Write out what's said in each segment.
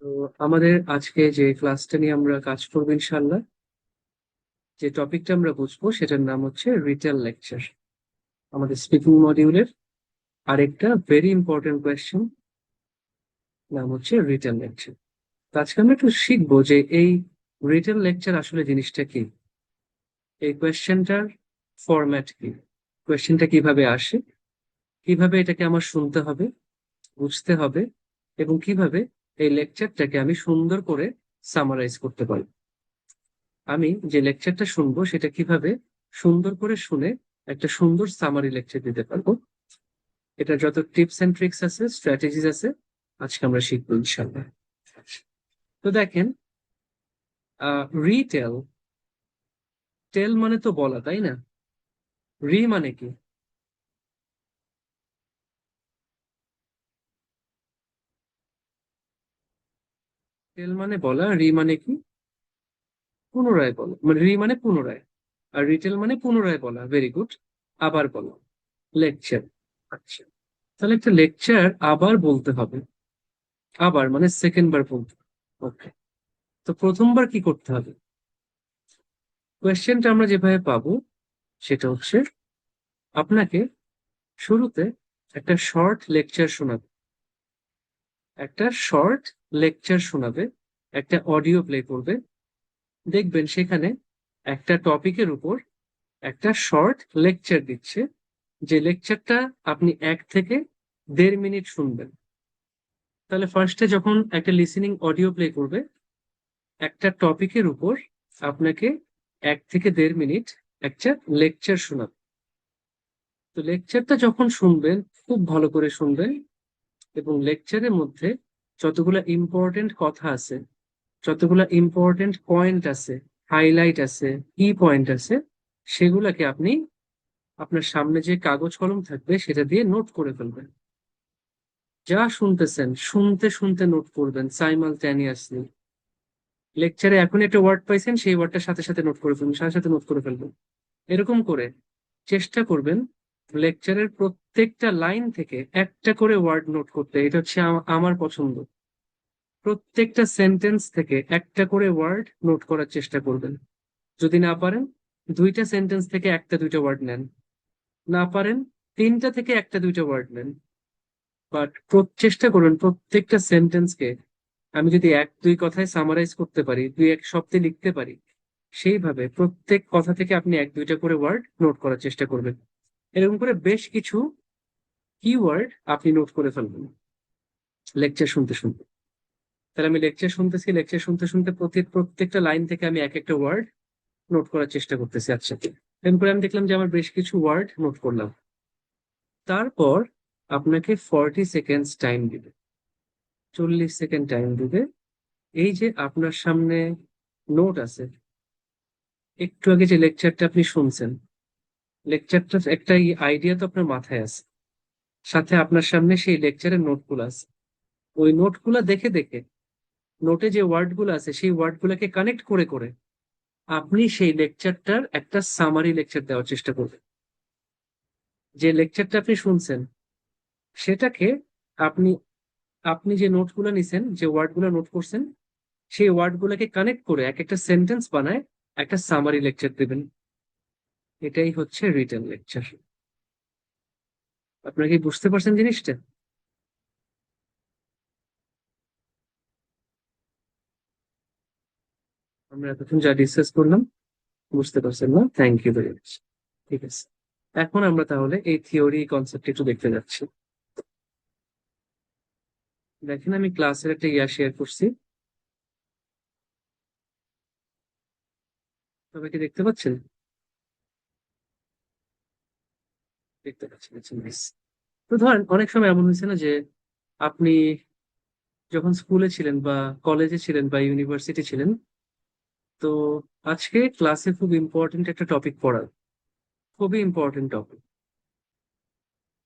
তো আমাদের আজকে যে ক্লাসটা নিয়ে আমরা কাজ করবো ইনশাল্লাহ, যে টপিকটা আমরা বুঝবো সেটার নাম হচ্ছে রিটেল লেকচার। আমাদের স্পিকিং মডিউলের আরেকটা ভেরি ইম্পর্টেন্ট কোয়েশ্চেন, নাম হচ্ছে রিটেল লেকচার। তো আজকে আমরা একটু শিখবো যে এই রিটেল লেকচার আসলে জিনিসটা কি, এই কোয়েশ্চেনটার ফরম্যাট কি, কোয়েশ্চেনটা কিভাবে আসে, কিভাবে এটাকে আমার শুনতে হবে, বুঝতে হবে, এবং কিভাবে এই লেকচারটাকে আমি সুন্দর করে সামারাইজ করতে পারি। আমি যে লেকচারটা শুনবো সেটা কিভাবে সুন্দর করে শুনে একটা সুন্দর সামারি লেকচার দিতে পারবো, এটা যত টিপস এন্ড ট্রিক্স আছে, স্ট্র্যাটেজিস আছে, আজকে আমরা শিখবো ইনশাল্লাহ। তো দেখেন, রিটেল, টেল মানে তো বলা, তাই না? রি মানে কি? টেল মানে বলা, রি মানে কি? পুনরায় বলা, মানে রি মানে পুনরায়, আর রিটেল মানে পুনরায় বলা। Very good. আবার বলা, লেকচার। আচ্ছা, তাহলে একটা লেকচার আবার বলতে হবে। আবার মানে সেকেন্ড বার বলতে হবে। ওকে, তো প্রথমবার কি করতে হবে? কোয়েশ্চেনটা আমরা যেভাবে পাবো সেটা হচ্ছে, আপনাকে শুরুতে একটা শর্ট লেকচার শোনাবে, একটা শর্ট লেকচার শোনাবে, একটা অডিও প্লে করবে। দেখবেন সেখানে একটা টপিকের উপর একটা শর্ট লেকচার দিচ্ছে, যে লেকচারটা আপনি 1 থেকে 1.5 মিনিট শুনবেন। তাহলে ফার্স্টে যখন একটা লিসেনিং অডিও প্লে করবে একটা টপিকের উপর, আপনাকে 1 থেকে 1.5 মিনিট একটা লেকচার শোনাবে। তো লেকচারটা যখন শুনবেন, খুব ভালো করে শুনবেন, এবং লেকচারের মধ্যে যতগুলা ইম্পর্টেন্ট কথা আছে, যতগুলা ইম্পর্টেন্ট পয়েন্ট আছে, হাইলাইট আছে, কি পয়েন্ট আছে, সেগুলাকে আপনি আপনার সামনে যে কাগজ কলম থাকবে সেটা দিয়ে নোট করে ফেলবেন। যা শুনতেছেন শুনতে শুনতে নোট করবেন সাইমালটেনিয়াসলি। লেকচারে এখন একটা ওয়ার্ড পাইছেন, সেই ওয়ার্ডটার সাথে সাথে নোট করে ফেলবেন, সাথে সাথে নোট করে ফেলবেন। এরকম করে চেষ্টা করবেন লেকচারের প্রত্যেকটা লাইন থেকে একটা করে ওয়ার্ড নোট করতে। এটা হচ্ছে আমার পছন্দ। প্রত্যেকটা সেন্টেন্স থেকে একটা করে ওয়ার্ড নোট করার চেষ্টা করবেন। যদি না পারেন, 2টা সেন্টেন্স থেকে একটা দুইটা ওয়ার্ড নেন। না পারেন, 3টা থেকে একটা দুইটা ওয়ার্ড নেন। বাট চেষ্টা করবেন প্রত্যেকটা সেন্টেন্সকে আমি যদি 1-2 কথায় সামারাইজ করতে পারি, 2-1 শব্দে লিখতে পারি, সেইভাবে প্রত্যেক কথা থেকে আপনি 1-2টা করে ওয়ার্ড নোট করার চেষ্টা করবেন। এরকম করে বেশ কিছু কিওয়ার্ড আপনি নোট করে ফেলবেন লেকচার শুনতে শুনতে। তাহলে আমি লেকচার শুনতেছি, লেকচার শুনতে শুনতে প্রত্যেকটা লাইন থেকে আমি এক একটা ওয়ার্ড নোট করার চেষ্টা করতেছি। আচ্ছা, এরকম করে আমি দেখলাম যে আমার বেশ কিছু ওয়ার্ড নোট করলাম। তারপর আপনাকে 40 সেকেন্ডস টাইম দিবে, 40 সেকেন্ড টাইম দিবে। এই যে আপনার সামনে নোট আছে, একটু আগে যে লেকচারটা আপনি শুনছেন, লেকচারটা একটা আইডিয়া তো আপনার মাথায় আছে, সাথে আপনার সামনে সেই লেকচারের নোটগুলো আছে। ওই নোটগুলা দেখে দেখে, নোটে যে ওয়ার্ডগুলো আছে সেই ওয়ার্ডগুলোকে কানেক্ট করে করে আপনি সেই লেকচারটার একটা সামারি লেকচার দেওয়ার চেষ্টা করবেন। যে লেকচারটা আপনি শুনছেন সেটাকে আপনি, আপনি যে নোটগুলো নিছেন, যে ওয়ার্ডগুলো নোট করছেন, সেই ওয়ার্ডগুলোকে কানেক্ট করে এক একটা সেন্টেন্স বানায় একটা সামারি লেকচার দেবেন। এটাই হচ্ছে রিটেন লেকচার। আপনারা কি বুঝতে পারছেন জিনিসটা? আমরা এতক্ষণ যা ডিসকাস করলাম, বুঝতে পারছেন না? Thank you very much. ঠিক আছে, এখন আমরা তাহলে এই থিওরি কনসেপ্ট একটু দেখতে যাচ্ছি। দেখেন, আমি ক্লাসের একটা শেয়ার করছি, সবাই কি দেখতে পাচ্ছেন? দেখতে পাচ্ছেন, আচ্ছা, nice। তো ধরেন অনেক সময় এমন হয়েছে না যে আপনি যখন স্কুলে ছিলেন বা কলেজে ছিলেন বা ইউনিভার্সিটি ছিলেন, তো আজকে ক্লাসে খুব ইম্পর্টেন্ট একটা টপিক পড়ার, খুবই ইম্পর্টেন্ট টপিক,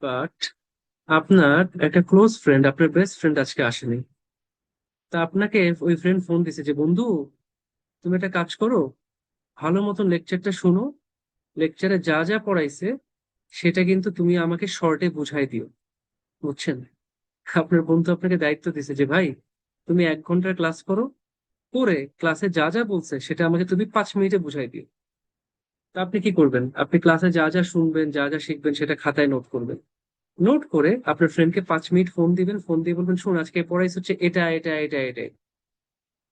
বাট আপনার একটা ক্লোজ ফ্রেন্ড, আপনার বেস্ট ফ্রেন্ড আজকে আসেনি। তা আপনাকে ওই ফ্রেন্ড ফোন দিছে যে, বন্ধু তুমি একটা কাজ করো, ভালো মতন লেকচারটা শোনো, লেকচারে যা যা পড়াইছে সেটা কিন্তু তুমি আমাকে শর্টে বুঝাই দিও। বুঝছেন? আপনার বন্ধু আপনাকে দায়িত্ব দিছে যে, ভাই তুমি 1 ঘন্টার ক্লাস করো, করে ক্লাসে যা যা বলছে সেটা আমাকে তুমি 5 মিনিটে বুঝাই দিও। তা আপনি কি করবেন? আপনি ক্লাসে যা যা শুনবেন, যা যা শিখবেন সেটা খাতায় নোট করবেন। নোট করে আপনার ফ্রেন্ডকে 5 মিনিট ফোন দিবেন, ফোন দিয়ে বলবেন, শোন আজকে পড়াইছে হচ্ছে এটা এটা এটা এটা।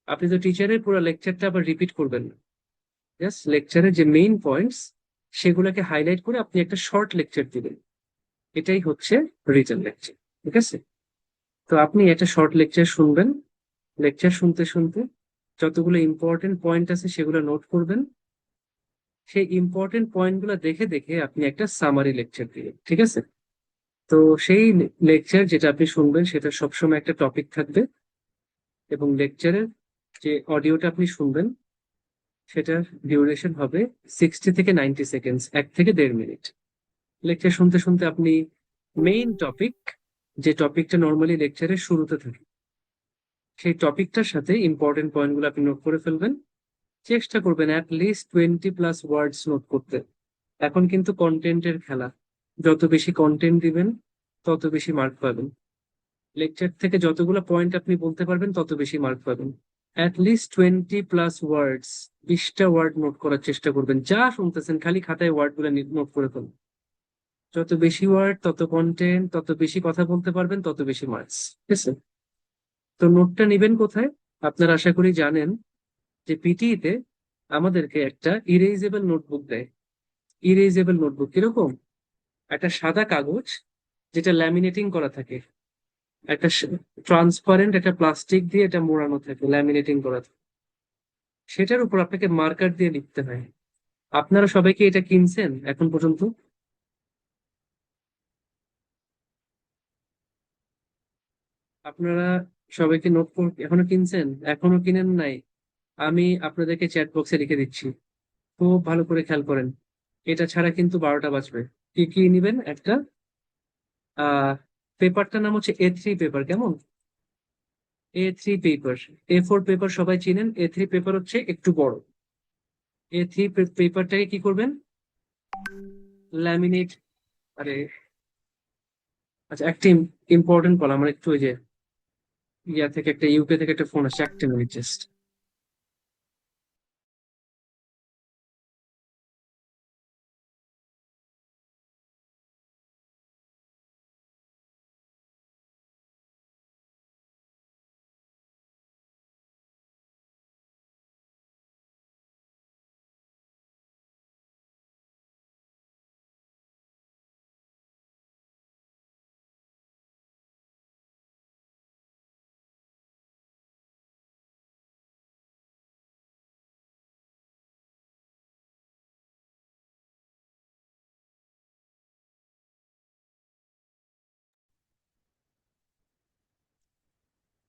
আপনি তো টিচারের পুরো লেকচারটা আবার রিপিট করবেন না, জাস্ট লেকচারের যে মেইন পয়েন্টস সেগুলোকে হাইলাইট করে আপনি একটা শর্ট লেকচার দিবেন। এটাই হচ্ছে রিটেন লেকচার। ঠিক আছে? তো আপনি একটা শর্ট লেকচার শুনবেন, লেকচার শুনতে শুনতে যতগুলো ইম্পর্টেন্ট পয়েন্ট আছে সেগুলো নোট করবেন। সেই ইম্পর্টেন্ট পয়েন্টগুলো দেখে দেখে আপনি একটা সামারি লেকচার দিবেন। ঠিক আছে? তো সেই লেকচার যেটা আপনি শুনবেন সেটা সবসময় একটা টপিক থাকবে, এবং লেকচারের যে অডিওটা আপনি শুনবেন সেটার ডিউরেশন হবে 60 থেকে 90 সেকেন্ডস, 1 থেকে 1.5 মিনিট। লেকচার শুনতে শুনতে আপনি মেইন টপিক, যে টপিকটা নর্মালি লেকচারের শুরুতে থাকে, সেই টপিকটার সাথে ইম্পর্টেন্ট পয়েন্টগুলো আপনি নোট করে ফেলবেন। চেষ্টা করবেন অ্যাট লিস্ট 20+ ওয়ার্ডস নোট করতে। এখন কিন্তু কন্টেন্টের খেলা, যত বেশি কন্টেন্ট দিবেন তত বেশি মার্ক পাবেন। লেকচার থেকে যতগুলো পয়েন্ট আপনি বলতে পারবেন তত বেশি মার্ক পাবেন। অ্যাট লিস্ট 20+ওয়ার্ডস, 20টা ওয়ার্ড নোট করার চেষ্টা করবেন। যা শুনতেছেন খালি খাতায় ওয়ার্ড গুলো নোট করে ফেলুন। যত বেশি ওয়ার্ড, তত কন্টেন্ট, তত বেশি কথা বলতে পারবেন, তত বেশি মার্কস। ঠিক আছে? তো নোটটা নিবেন কোথায়? আপনারা আশা করি জানেন যে পিটিইতে আমাদেরকে একটা ইরেজেবল নোটবুক দেয়। ইরেজেবল নোটবুক কিরকম? একটা সাদা কাগজ যেটা ল্যামিনেটিং করা থাকে, একটা ট্রান্সপারেন্ট একটা প্লাস্টিক দিয়ে এটা মোড়ানো থাকে, ল্যামিনেটিং করা থাকে। সেটার উপর আপনাকে মার্কার দিয়ে লিখতে হয়। আপনারা সবাইকে এটা কিনছেন এখন পর্যন্ত? আপনারা সবাইকে নোট এখনো কিনছেন? এখনো কিনেন নাই? আমি আপনাদেরকে চ্যাট বক্সে লিখে দিচ্ছি, খুব ভালো করে খেয়াল করেন। এটা ছাড়া কিন্তু 12টা বাজবে। কি কি নিবেন? একটা পেপারটার নাম হচ্ছে A3 পেপার। কেমন? A3 paper. A4 পেপার সবাই চিনেন, A3 পেপার হচ্ছে একটু বড়। A3 পেপারটাকে কি করবেন? ল্যামিনেট। আরে আচ্ছা, একটা ইম্পর্টেন্ট কল, আমার একটু ওই যে ইয়া থেকে একটা ইউকে থেকে একটা ফোন আসছে, 1 মিনিট জাস্ট।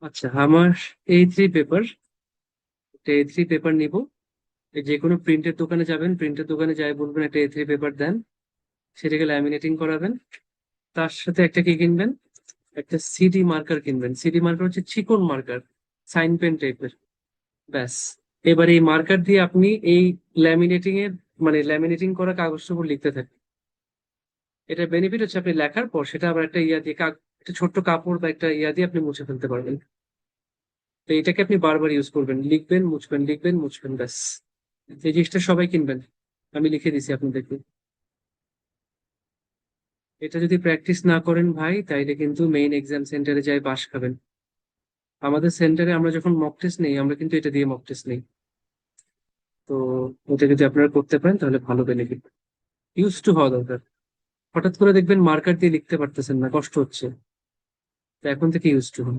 আচ্ছা, আমার A3 পেপার, A3 পেপার নিব। যে কোনো প্রিন্টের দোকানে যাবেন, প্রিন্টের দোকানে যাই বলবেন একটা A3 পেপার দেন, সেটাকে ল্যামিনেটিং করাবেন। তার সাথে একটা কি কিনবেন? একটা সিডি মার্কার কিনবেন। সিডি মার্কার হচ্ছে চিকন মার্কার, সাইন পেন টাইপের। ব্যাস। এবার এই মার্কার দিয়ে আপনি এই ল্যামিনেটিং এর, মানে ল্যামিনেটিং করা কাগজটার উপর লিখতে থাকবেন। এটা বেনিফিট হচ্ছে আপনি লেখার পর সেটা আবার একটা ইয়া দিয়ে একটা ছোট্ট কাপড় বা একটা ইয়া দিয়ে আপনি মুছে ফেলতে পারবেন। তো এটাকে আপনি বারবার ইউজ করবেন, লিখবেন মুছবেন, লিখবেন মুছবেন, ব্যাস। এই জিনিসটা সবাই কিনবেন, আমি লিখে দিছি আপনি দেখবেন। এটা যদি প্র্যাকটিস না করেন ভাই, তাইলে কিন্তু মেইন এক্সাম সেন্টারে যাই বাস খাবেন। আমাদের সেন্টারে আমরা যখন মক টেস্ট নেই, আমরা কিন্তু এটা দিয়ে মক টেস্ট নেই। তো এটা যদি আপনারা করতে পারেন তাহলে ভালো বেনিফিট। ইউজ টু হওয়া দরকার। হঠাৎ করে দেখবেন মার্কার দিয়ে লিখতে পারতেছেন না, কষ্ট হচ্ছে, তো এখন থেকে ইউজ টু হন।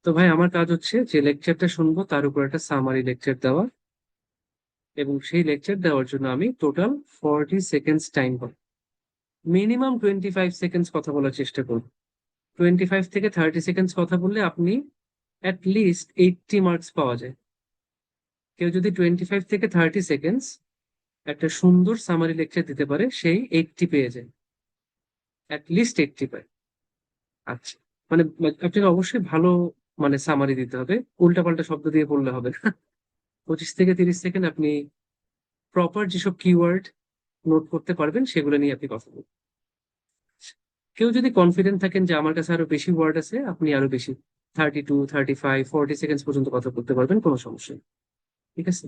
তো ভাই আমার কাজ হচ্ছে যে লেকচারটা শুনবো তার উপর একটা সামারি লেকচার দেওয়া, এবং সেই লেকচার দেওয়ার জন্য আমি টোটাল 40 সেকেন্ডস টাইম পাবো। মিনিমাম 25 সেকেন্ডস কথা বলার চেষ্টা করব। 25 থেকে 30 সেকেন্ডস কথা বললে আপনি অ্যাট লিস্ট 80 মার্কস পাওয়া যায়। কেউ যদি 25 থেকে 30 সেকেন্ডস একটা সুন্দর সামারি লেকচার দিতে পারে, সেই 80 পেয়ে যায়, অ্যাট লিস্ট 80 পায়। আচ্ছা, মানে আপনাকে অবশ্যই ভালো মানে সামারি দিতে হবে, উল্টাপাল্টা শব্দ দিয়ে বললে হবে না। 25 থেকে 30 সেকেন্ড আপনি প্রপার যেসব কিওয়ার্ড নোট করতে পারবেন সেগুলো নিয়ে আপনি কথা বলুন। কেউ যদি কনফিডেন্ট থাকেন যে আমার কাছে আরো বেশি ওয়ার্ড আছে, আপনি আরো বেশি 32, 35, 40 সেকেন্ড পর্যন্ত কথা বলতে পারবেন, কোনো সমস্যা নেই। ঠিক আছে?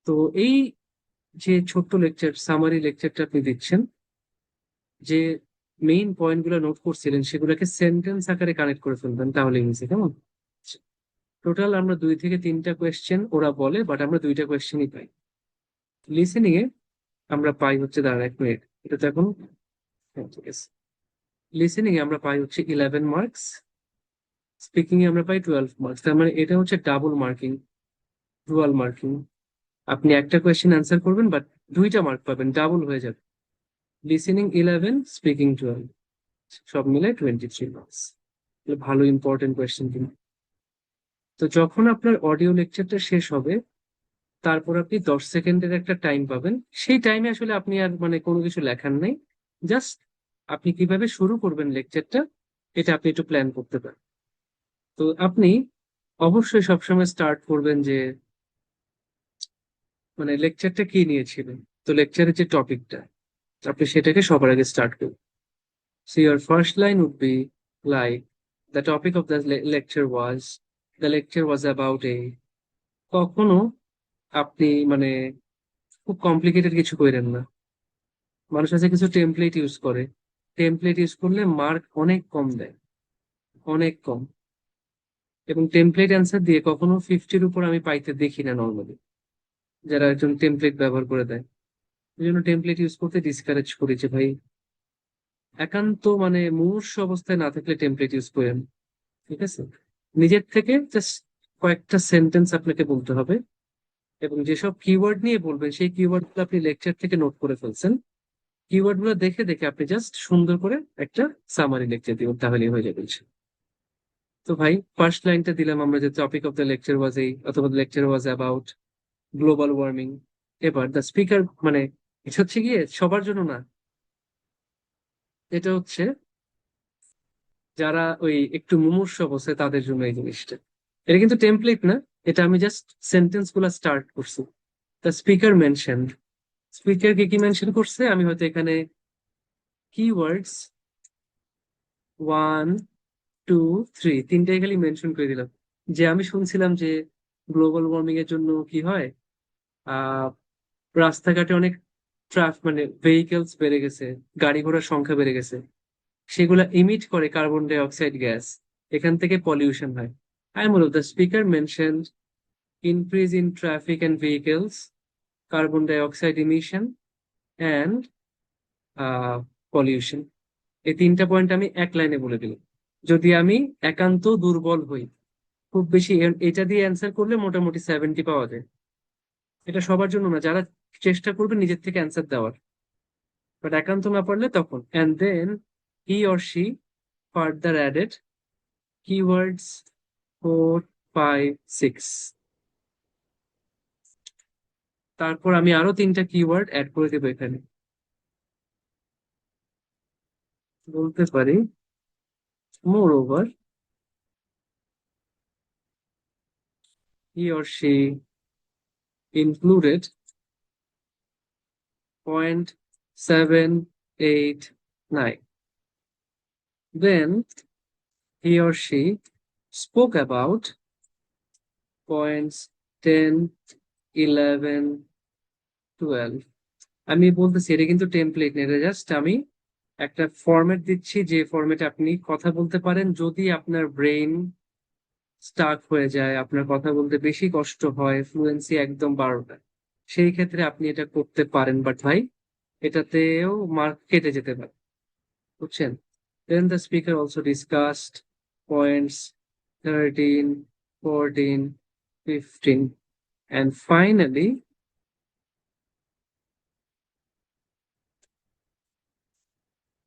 তো এই যে ছোট্ট লেকচার, সামারি লেকচারটা আপনি দিচ্ছেন, যে মেইন পয়েন্ট গুলো নোট করছিলেন সেগুলোকে সেন্টেন্স আকারে কানেক্ট করে ফেলবেন, তাহলে হয়েছে। কেমন? টোটাল আমরা 2 থেকে 3টা কোয়েশ্চেন ওরা বলে, বাট আমরা 2টা কোয়েশ্চেনই পাই। লিসেনিং এ আমরা পাই হচ্ছে, দাঁড়া 1 মিনিট, এটা তো এখন, হ্যাঁ ঠিক আছে। লিসেনিং এ আমরা পাই হচ্ছে 11 মার্কস, স্পিকিং এ আমরা পাই 12 মার্কস। তার মানে এটা হচ্ছে ডাবল মার্কিং, ডুয়াল মার্কিং। আপনি একটা কোয়েশ্চেন অ্যান্সার করবেন, বাট 2টা মার্ক পাবেন, ডাবল হয়ে যাবে। লিসেনিং 11, স্পিকিং 12, সব মিলে 23 মার্কস। ভালো ইম্পর্টেন্ট কোয়েশ্চেন কিন্তু। তো যখন আপনার অডিও লেকচারটা শেষ হবে, তারপর আপনি 10 সেকেন্ডের একটা টাইম পাবেন। সেই টাইমে আসলে আপনি আর মানে কোনো কিছু লেখার নেই, জাস্ট আপনি কিভাবে শুরু করবেন লেকচারটা, এটা আপনি একটু প্ল্যান করতে পারেন। তো আপনি অবশ্যই সবসময় স্টার্ট করবেন যে মানে লেকচারটা কি নিয়েছিলেন। তো লেকচারের যে টপিকটা, আপনি সেটাকে সবার আগে স্টার্ট করুন। So your first line would be like, the topic of the lecture was, the lecture was about a. কখনো আপনি মানে খুব কমপ্লিকেটেড কিছু করেন না। মানুষ আছে কিছু টেমপ্লেট ইউজ করে, টেমপ্লেট ইউজ করলে মার্ক অনেক কম দেয়, অনেক কম। এবং টেমপ্লেট অ্যান্সার দিয়ে কখনো 50-র উপর আমি পাইতে দেখি না নর্মালি, যারা একজন টেমপ্লেট ব্যবহার করে দেয়। এই জন্য টেমপ্লেট ইউজ করতে ডিসকারেজ করি যে ভাই, একান্ত মানে মুমূর্ষু অবস্থায় না থাকলে টেমপ্লেট ইউজ করেন। ঠিক আছে? নিজের থেকে জাস্ট কয়েকটা সেন্টেন্স আপনাকে বলতে হবে, এবং যেসব কিওয়ার্ড নিয়ে বলবেন সেই কিওয়ার্ড গুলো আপনি লেকচার থেকে নোট করে ফেলছেন। কিওয়ার্ড গুলো দেখে দেখে আপনি জাস্ট সুন্দর করে একটা সামারি লেকচার দিবেন, তাহলেই হয়ে যাবে। তো ভাই, ফার্স্ট লাইনটা দিলাম আমরা যে টপিক অফ দ্য লেকচার ওয়াজ এই, অথবা lecture was about global warming. এবার দ্য স্পিকার মানে এটা হচ্ছে গিয়ে সবার জন্য না, এটা হচ্ছে যারা ওই একটু মুমূর্ষু অবস্থায় তাদের জন্য এই জিনিসটা। এটা কিন্তু টেমপ্লেট না, এটা আমি জাস্ট সেন্টেন্স গুলা স্টার্ট করছি। দ্য স্পিকার মেনশন, স্পিকার কে কি মেনশন করছে, আমি হয়তো এখানে কিওয়ার্ডস 1, 2, 3 তিনটাই খালি মেনশন করে দিলাম। যে আমি শুনছিলাম যে গ্লোবাল ওয়ার্মিং এর জন্য কি হয়, আহ রাস্তাঘাটে অনেক মানে ভেহিকেলস বেড়ে গেছে, গাড়ি ঘোড়ার সংখ্যা বেড়ে গেছে, সেগুলা ইমিট করে কার্বন ডাই অক্সাইড গ্যাস, এখান থেকে পলিউশন হয়। I am the speaker mention increase in traffic and vehicles, carbon dioxide emission and pollution. এই 3টা পয়েন্ট আমি এক লাইনে বলে দিলাম। যদি আমি একান্ত দুর্বল হই, খুব বেশি এটা দিয়ে অ্যান্সার করলে মোটামুটি 70 পাওয়া যায়। এটা সবার জন্য না, যারা চেষ্টা করবে নিজের থেকে অ্যান্সার দেওয়ার, বাট একান্ত না পারলে তখন। And then he or she further added keywords 4, 5, 6। তারপর আমি আরো 3টা কিওয়ার্ড অ্যাড করে দেবো এখানে। বলতে পারি মোর over, he or she included .7, 8, 9, then he or she spoke about points 10, 11, 12। আমি বলতেছি এটা কিন্তু টেমপ্লেট নেই, এটা জাস্ট আমি একটা ফরম্যাট দিচ্ছি, যে ফরম্যাটে আপনি কথা বলতে পারেন। যদি আপনার ব্রেন স্টাক হয়ে যায়, আপনার কথা বলতে বেশি কষ্ট হয়, ফ্লুয়েন্সি একদম 12টা, সেই ক্ষেত্রে আপনি এটা করতে পারেন। বাট ভাই, এটাতেও মার্ক কেটে যেতে পারে, বুঝছেন? Then the speaker also discussed points 13, 14, 15, and finally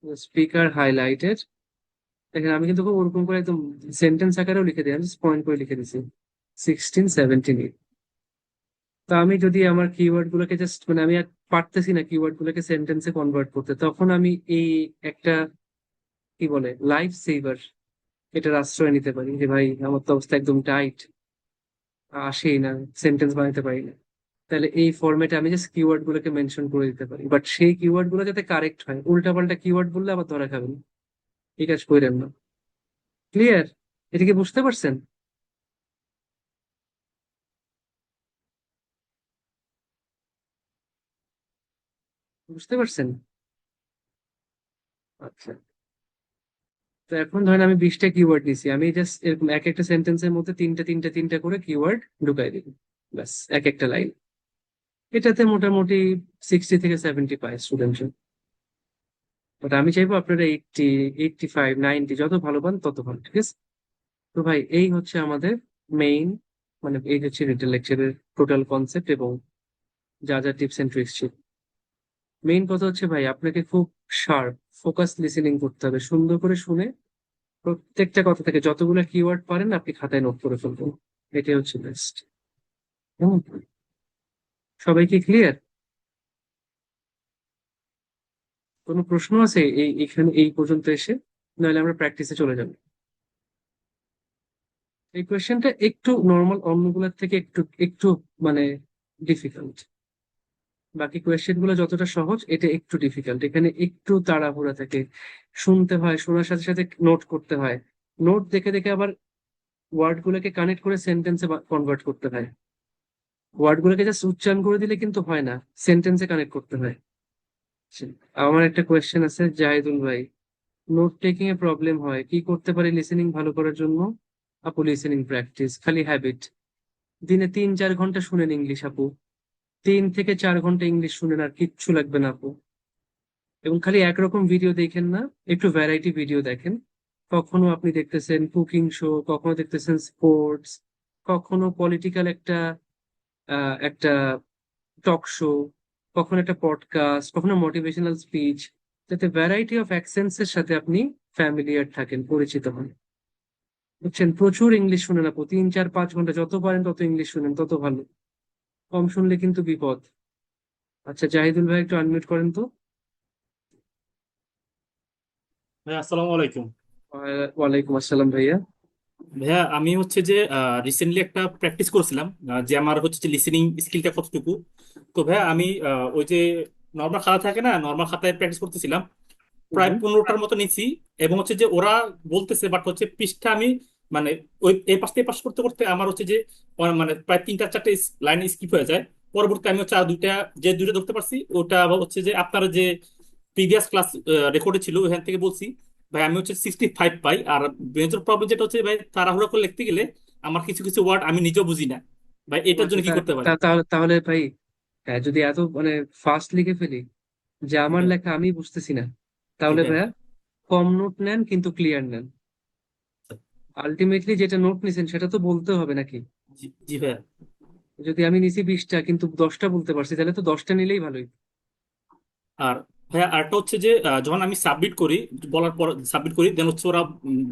the speaker highlighted। দেখেন আমি কিন্তু খুব ওরকম করে একদম সেন্টেন্স আকারেও লিখে দিই, আমি পয়েন্ট করে লিখে দিছি 16, 17। তো আমি যদি আমার কিওয়ার্ড গুলোকে জাস্ট মানে আমি আর পারতেছি না কিওয়ার্ড গুলোকে সেন্টেন্সে কনভার্ট করতে, তখন আমি এই একটা কি বলে লাইফ সেভার, এটার আশ্রয় নিতে পারি যে ভাই আমার তো অবস্থা একদম টাইট, আসেই না, সেন্টেন্স বানাতে পারি না। তাহলে এই ফরম্যাটে আমি জাস্ট কিওয়ার্ড গুলোকে মেনশন করে দিতে পারি, বাট সেই কিওয়ার্ড গুলো যাতে কারেক্ট হয়, উল্টাপাল্টা কিওয়ার্ড বললে আবার ধরা খাবেন। এই কাজ করেন না। ক্লিয়ার? এটা কি বুঝতে পারছেন? বুঝতে পারছেন? আচ্ছা। তো এখন ধরেন আমি 20টা কিওয়ার্ড নিছি, আমি জাস্ট এরকম এক একটা সেন্টেন্সের মধ্যে তিনটা করে কিওয়ার্ড ঢুকাই দিই, ব্যাস এক একটা লাইন। এটাতে মোটামুটি 60 থেকে 70 পায় স্টুডেন্ট। বাট আমি চাইবো আপনারা 80, 85, 90 যত ভালো পান তত ভালো, ঠিক আছে? তো ভাই এই হচ্ছে আমাদের মেইন, মানে এই হচ্ছে রিটেল লেকচারের টোটাল কনসেপ্ট এবং যা যা টিপস এন্ড ট্রিক্স ছিল। মেইন কথা হচ্ছে ভাই আপনাকে খুব শার্প ফোকাস লিসেনিং করতে হবে, সুন্দর করে শুনে প্রত্যেকটা কথা থেকে যতগুলো কিওয়ার্ড পারেন আপনি খাতায় নোট করে ফেলবেন। এটাই হচ্ছে বেস্ট। সবাই কি ক্লিয়ার? কোনো প্রশ্ন আছে এখানে এই পর্যন্ত এসে? নাহলে আমরা প্র্যাকটিসে চলে যাবো। এই কোয়েশ্চেনটা একটু নর্মাল, অন্যগুলোর থেকে একটু একটু মানে ডিফিকাল্ট। বাকি কোয়েশ্চেন গুলো যতটা সহজ, এটা একটু ডিফিকাল্ট, এখানে একটু তাড়াহুড়া থাকে, শুনতে হয়, শোনার সাথে সাথে নোট করতে হয়, নোট দেখে দেখে আবার ওয়ার্ড গুলোকে কানেক্ট করে সেন্টেন্সে কনভার্ট করতে হয়। ওয়ার্ড গুলোকে জাস্ট উচ্চারণ করে দিলে কিন্তু হয় না, সেন্টেন্সে কানেক্ট করতে হয়। আচ্ছা, আমার একটা কোয়েশ্চেন আছে জাহিদুল ভাই, নোট টেকিং এ প্রবলেম হয়, কি করতে পারি লিসেনিং ভালো করার জন্য? আপু লিসেনিং প্র্যাকটিস, খালি হ্যাবিট। দিনে 3-4 ঘন্টা শুনেন ইংলিশ আপু, 3 থেকে 4 ঘন্টা ইংলিশ শুনেন, আর কিচ্ছু লাগবে না আপু। এবং খালি একরকম ভিডিও দেখেন না, একটু ভ্যারাইটি ভিডিও দেখেন। কখনো আপনি দেখতেছেন কুকিং শো, কখনো দেখতেছেন স্পোর্টস, কখনো পলিটিক্যাল একটা টক শো, কখনো একটা পডকাস্ট, কখনো মোটিভেশনাল স্পিচ, যাতে ভ্যারাইটি অফ অ্যাকসেন্টস এর সাথে আপনি ফ্যামিলিয়ার থাকেন, পরিচিত হন। বুঝছেন? প্রচুর ইংলিশ শুনেন আপু, 3-4-5 ঘন্টা যত পারেন তত ইংলিশ শুনেন, তত ভালো। কম শুনলে কিন্তু বিপদ। আচ্ছা জাহিদুল ভাই একটু আনমিউট করেন তো। ভাইয়া আসসালামু আলাইকুম। ওয়ালাইকুম আসসালাম ভাইয়া। ভাইয়া আমি হচ্ছে যে রিসেন্টলি একটা প্র্যাকটিস করছিলাম, যে আমার হচ্ছে যে লিসেনিং স্কিলটা কতটুকু। তো ভাইয়া আমি ওই যে নর্মাল খাতা থাকে না, নর্মাল খাতায় প্র্যাকটিস করতেছিলাম, প্রায় হুম। 15টার মতো নিছি। এবং হচ্ছে যে ওরা বলতেছে, বাট হচ্ছে পৃষ্ঠা আমি মানে ওই এই পাশ থেকে এই পাশ করতে করতে আমার হচ্ছে যে মানে প্রায় 3-4টে লাইন স্কিপ হয়ে যায়। পরবর্তী আমি হচ্ছে আর দুইটা, যে দুইটা ধরতে পারছি ওটা আবার হচ্ছে যে আপনার যে প্রিভিয়াস ক্লাস রেকর্ডে ছিল ওখান থেকে বলছি। ভাই আমি হচ্ছে 65 পাই। আর মেজর প্রবলেম যেটা হচ্ছে ভাই, তাড়াহুড়া করে লিখতে গেলে আমার কিছু কিছু ওয়ার্ড আমি নিজেও বুঝি না। ভাই ও এটার আচ্ছা, জন্য কি করতে পারি? তাহলে তাহলে ভাই, হ্যাঁ, যদি এত মানে ফাস্ট লিখে ফেলি যে জি আমার ভাইয়া। লেখা আমি বুঝতেছি না, জি তাহলে ভাইয়া। ভাইয়া কম নোট নেন কিন্তু ক্লিয়ার নেন। আলটিমেটলি যেটা নোট নিছেন সেটা তো বলতে হবে নাকি? জি জি ভাইয়া। যদি আমি নিছি 20টা কিন্তু 10টা বলতে পারছি, তাহলে তো 10টা নিলেই ভালোই। আর ভাইয়া আরেকটা হচ্ছে যে যখন আমি সাবমিট করি, বলার পর সাবমিট করি, দেন হচ্ছে ওরা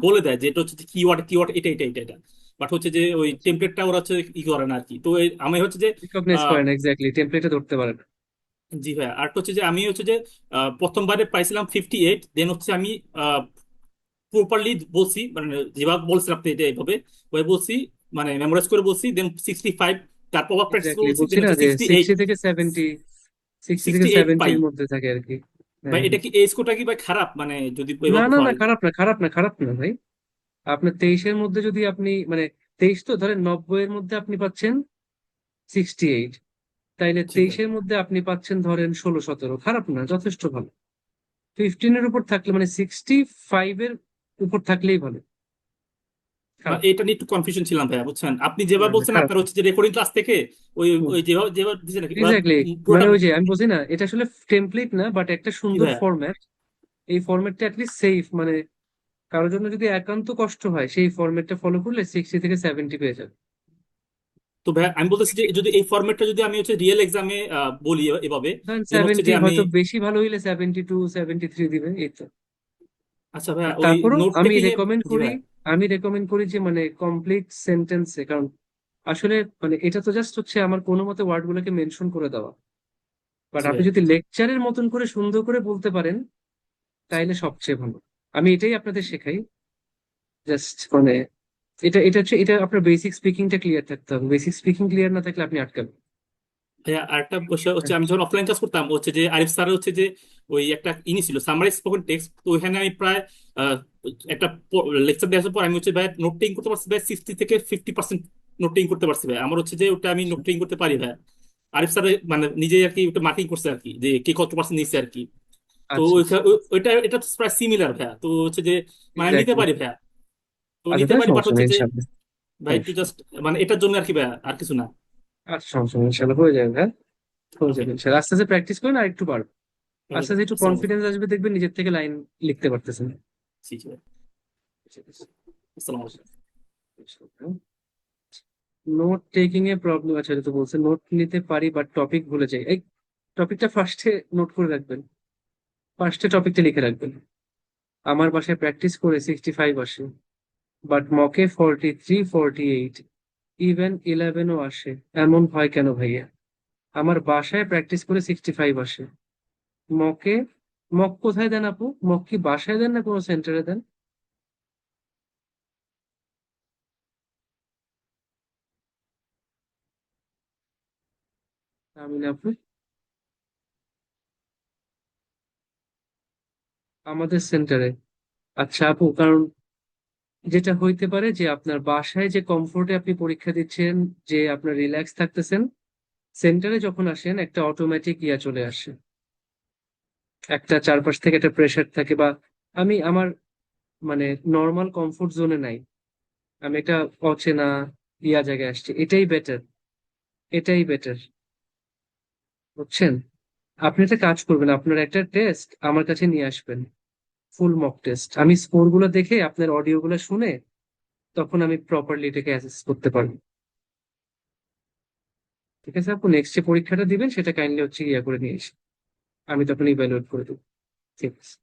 বলে দেয় যে এটা হচ্ছে যে কিওয়ার্ড কিওয়ার্ড এটা এটা এটা এটা। বাট হচ্ছে যে ওই টেমপ্লেটটা ওরা হচ্ছে ই করে না আর কি। তো আমি হচ্ছে যে রিকগনাইজ আহ, করে না, এক্স্যাক্টলি টেমপ্লেটে ধরতে পারে না। জি ভাইয়া। আরেকটা হচ্ছে যে আমি হচ্ছে যে প্রথমবারে পাইছিলাম 58, দেন হচ্ছে আমি প্রপারলি বলছি, মানে যেভাবে বলছেন আপনি এটা এইভাবে ওই বলছি, মানে মেমোরাইজ করে বলছি, দেন 65, তারপর আবার প্র্যাকটিস করে এক্স্যাক্টলি বলছি, বলছি দেন না হচ্ছে যে 68। 60 থেকে 70, 60 থেকে 70 পাই। এর মধ্যে থাকে আর কি। ভাই হ্যাঁ, এটা হ্যাঁ। কি এই স্কোরটা কি ভাই খারাপ, মানে যদি না এভাবে না না, হয়? খারাপ না, খারাপ না, খারাপ না ভাই। আপনার 23-এর মধ্যে যদি আপনি মানে 23 তো ধরেন, 90-এর মধ্যে আপনি পাচ্ছেন 68, তাইলে জি ভাই। 23-এর মধ্যে আপনি পাচ্ছেন ধরেন 16-17, খারাপ না, যথেষ্ট ভালো। 15-এর উপর থাকলে মানে 65-এর উপর থাকলেই ভালো। খারাপ এটা নিয়ে একটু কনফিউশন ছিলাম ভাইয়া, বুঝছেন? আপনি না, যেভাবে না বলছেন খারাপ আপনার না। হচ্ছে যে রেকর্ডিং ক্লাস থেকে ওই হুম, ওই যেভাবে যেভাবে দিচ্ছে নাকি ওরা এক্স্যাক্টলি। মানে পুরোটা। ওই যে আমি বলছি না, এটা আসলে টেমপ্লেট না, বাট একটা জি সুন্দর ভাইয়া। ফরম্যাট। এই ফরম্যাটটা অ্যাটলিস্ট সেফ, মানে কারোর জন্য যদি একান্ত কষ্ট হয় সেই ফরম্যাটটা ফলো করলে 60 থেকে 70 পেয়ে যাবে। তো ভাইয়া আমি বলতেছি যে যদি এই ফরম্যাটটা যদি আমি হচ্ছে রিয়েল এক্সামে বলি এভাবে, ধরেন দেন হচ্ছে 70, যে আমি। হয়তো বেশি ভালো হইলে 72, 73 দিবে, এই তো। আচ্ছা ভাইয়া, আর ওই তারপরও নোট আমি টেকিং এ। রেকমেন্ড জি করি, ভাইয়া। যে মানে কমপ্লিট সেন্টেন্সে, কারণ আসলে মানে এটা তো জাস্ট হচ্ছে আমার কোনো মতে ওয়ার্ড গুলোকে মেনশন করে দেওয়া। বাট জি আপনি ভাইয়া। যদি লেকচারের মতন করে সুন্দর করে বলতে পারেন তাইলে সবচেয়ে ভালো। আমি এটাই আপনাদের শেখাই, জাস্ট মানে এটা হচ্ছে, এটা আপনার বেসিক স্পিকিংটা ক্লিয়ার থাকতে হবে, বেসিক স্পিকিং ক্লিয়ার না থাকলে আপনি আটকাবেন। ভাইয়া আরেকটা বিষয় হচ্ছে, হ্যাঁ। আমি যখন অফলাইন ক্লাস করতাম হচ্ছে যে আরিফ স্যার হচ্ছে যে ওই একটা ছিল সামারি স্পোকেন টেক্সট, তো ওইখানে আমি প্রায় একটা লেকচার দেওয়ার পর আমি হচ্ছে ভাই নোট টেকিং করতে পারছি ভাই 60 থেকে 50% নোট টেকিং করতে পারছি ভাই। আমার হচ্ছে যে ওটা আমি নোট টেকিং করতে পারি ভাই। আরিফ স্যার মানে নিজে আর কি ওটা মার্কিং করছে আর কি, যে কে কত পার্সেন্ট নিচ্ছে আর কি। তো আচ্ছা আচ্ছা, ওইটা এটা তো প্রায় সিমিলার ভাইয়া, তো হচ্ছে যে মানে নিতে এক্স্যাক্টলি। পারি ভাইয়া। তো আচ্ছা নিতে তাহলে পারি, বাট সমস্যা হচ্ছে নেই যে ইনশাআল্লাহ। ভাই একটু সমস্যা নেই। জাস্ট মানে এটার জন্য আর কি ভাইয়া, আর কিছু না। আচ্ছা সমস্যা নেই, ইনশাআল্লাহ হয়ে যাবে ভাই, হয়ে ওকে। যাবে ইনশাআল্লাহ। আস্তে আস্তে প্র্যাকটিস করুন আর একটু পারবে। আস্তে আস্তে একটু আসসালামু আলাইকুম। কনফিডেন্স আসবে, দেখবেন নিজের থেকে লাইন লিখতে পারতেছেন। জি জি ভাই। ঠিক আছে। আসসালামু আচ্ছা, আলাইকুম। নোট টেকিং এ প্রবলেম আছে, এটা তো বলছে নোট নিতে পারি বাট টপিক ভুলে যাই। এই টপিকটা ফার্স্টে নোট করে রাখবেন, ফার্স্টে টপিকটা লিখে রাখবেন। আমার বাসায় প্র্যাকটিস করে 65 আসে, বাট মকে 43, 48, ইভেন 11ও আসে। এমন হয় কেন ভাইয়া? আমার বাসায় প্র্যাকটিস করে 65 আসে, মকে, মক কোথায় দেন আপু? মক কি বাসায় দেন না কোনো সেন্টারে দেন? আমি না আপু, আমাদের সেন্টারে। আচ্ছা আপু, কারণ যেটা হইতে পারে যে আপনার বাসায় যে কমফোর্টে আপনি পরীক্ষা দিচ্ছেন, যে আপনার রিল্যাক্স থাকতেছেন, সেন্টারে যখন আসেন একটা অটোমেটিক ইয়া চলে আসে, একটা চারপাশ থেকে একটা প্রেশার থাকে, বা আমি আমার মানে নর্মাল কমফোর্ট জোনে নাই, আমি একটা অচেনা ইয়া জায়গায় আসছি। এটাই বেটার, এটাই বেটার, বুঝছেন? আপনি একটা কাজ করবেন, আপনার একটা টেস্ট আমার কাছে নিয়ে আসবেন, ফুল মক টেস্ট। আমি স্কোর গুলো দেখে আপনার অডিও গুলো শুনে তখন আমি প্রপারলি এটাকে অ্যাসেস করতে পারবো। ঠিক আছে আপু, নেক্সট যে পরীক্ষাটা দিবেন সেটা কাইন্ডলি হচ্ছে ইয়া করে নিয়ে এসে আমি তখন ইভ্যালুয়েট করে দেবো। ঠিক আছে।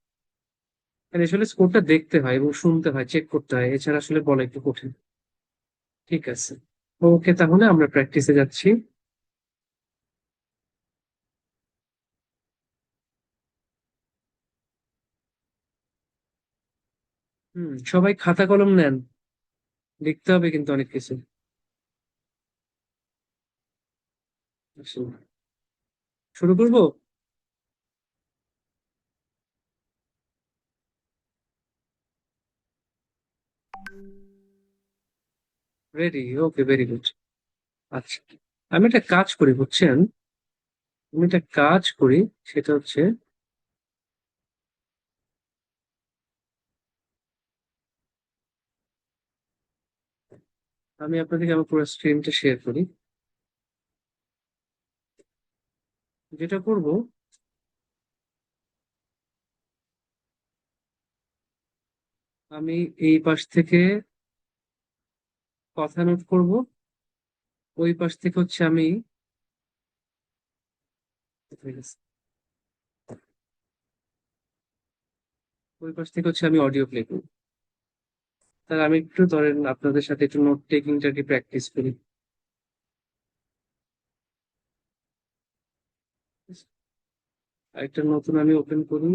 আর আসলে স্কোরটা দেখতে হয় এবং শুনতে হয়, চেক করতে হয়, এছাড়া আসলে বলা একটু কঠিন। ঠিক আছে, ওকে তাহলে আমরা প্র্যাকটিসে যাচ্ছি। সবাই খাতা কলম নেন, লিখতে হবে কিন্তু অনেক কিছু। আসলে শুরু করবো। রেডি, ওকে, ভেরি গুড। আচ্ছা, আমি একটা কাজ করি বুঝছেন, আমি একটা কাজ করি, সেটা হচ্ছে আমি আপনাদেরকে আমার পুরো স্ক্রিনটা শেয়ার করি। যেটা করব, আমি এই পাশ থেকে কথা নোট করব, ওই পাশ থেকে হচ্ছে আমি, ওই পাশ থেকে হচ্ছে আমি অডিও প্লে করব। তাহলে আমি একটু ধরেন আপনাদের সাথে একটু নোট টেকিংটাকে প্র্যাকটিস করি। একটা নতুন আমি ওপেন করি।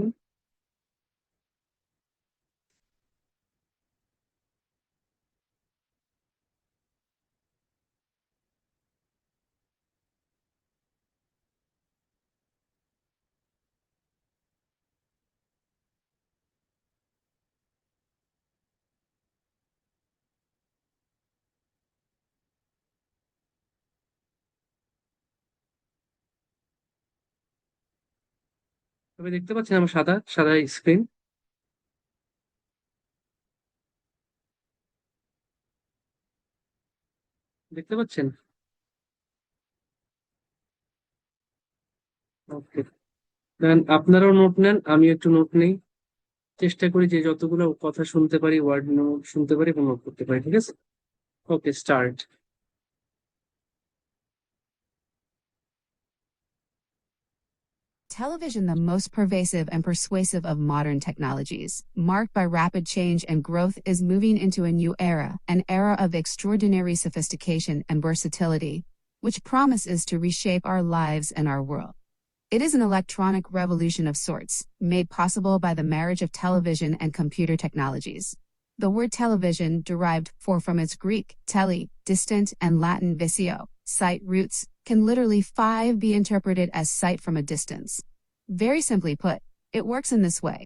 তবে দেখতে পাচ্ছেন আমার সাদা সাদা স্ক্রিন, দেখতে পাচ্ছেন? ওকে, দেন আপনারাও নোট নেন, আমি একটু নোট নেই। চেষ্টা করি যে যতগুলো কথা শুনতে পারি, ওয়ার্ড নোট শুনতে পারি এবং নোট করতে পারি। ঠিক আছে, okay start. Television, the most pervasive and persuasive of modern technologies, marked by rapid change and growth, is moving into a new era, an era of extraordinary sophistication and versatility, which promises to reshape our lives and our world. It is an electronic revolution of sorts, made possible by the marriage of television and computer technologies. The word television, derived from its Greek, tele, distant, and Latin visio, sight roots, can literally be interpreted as sight from a distance. Very simply put, it works in this way.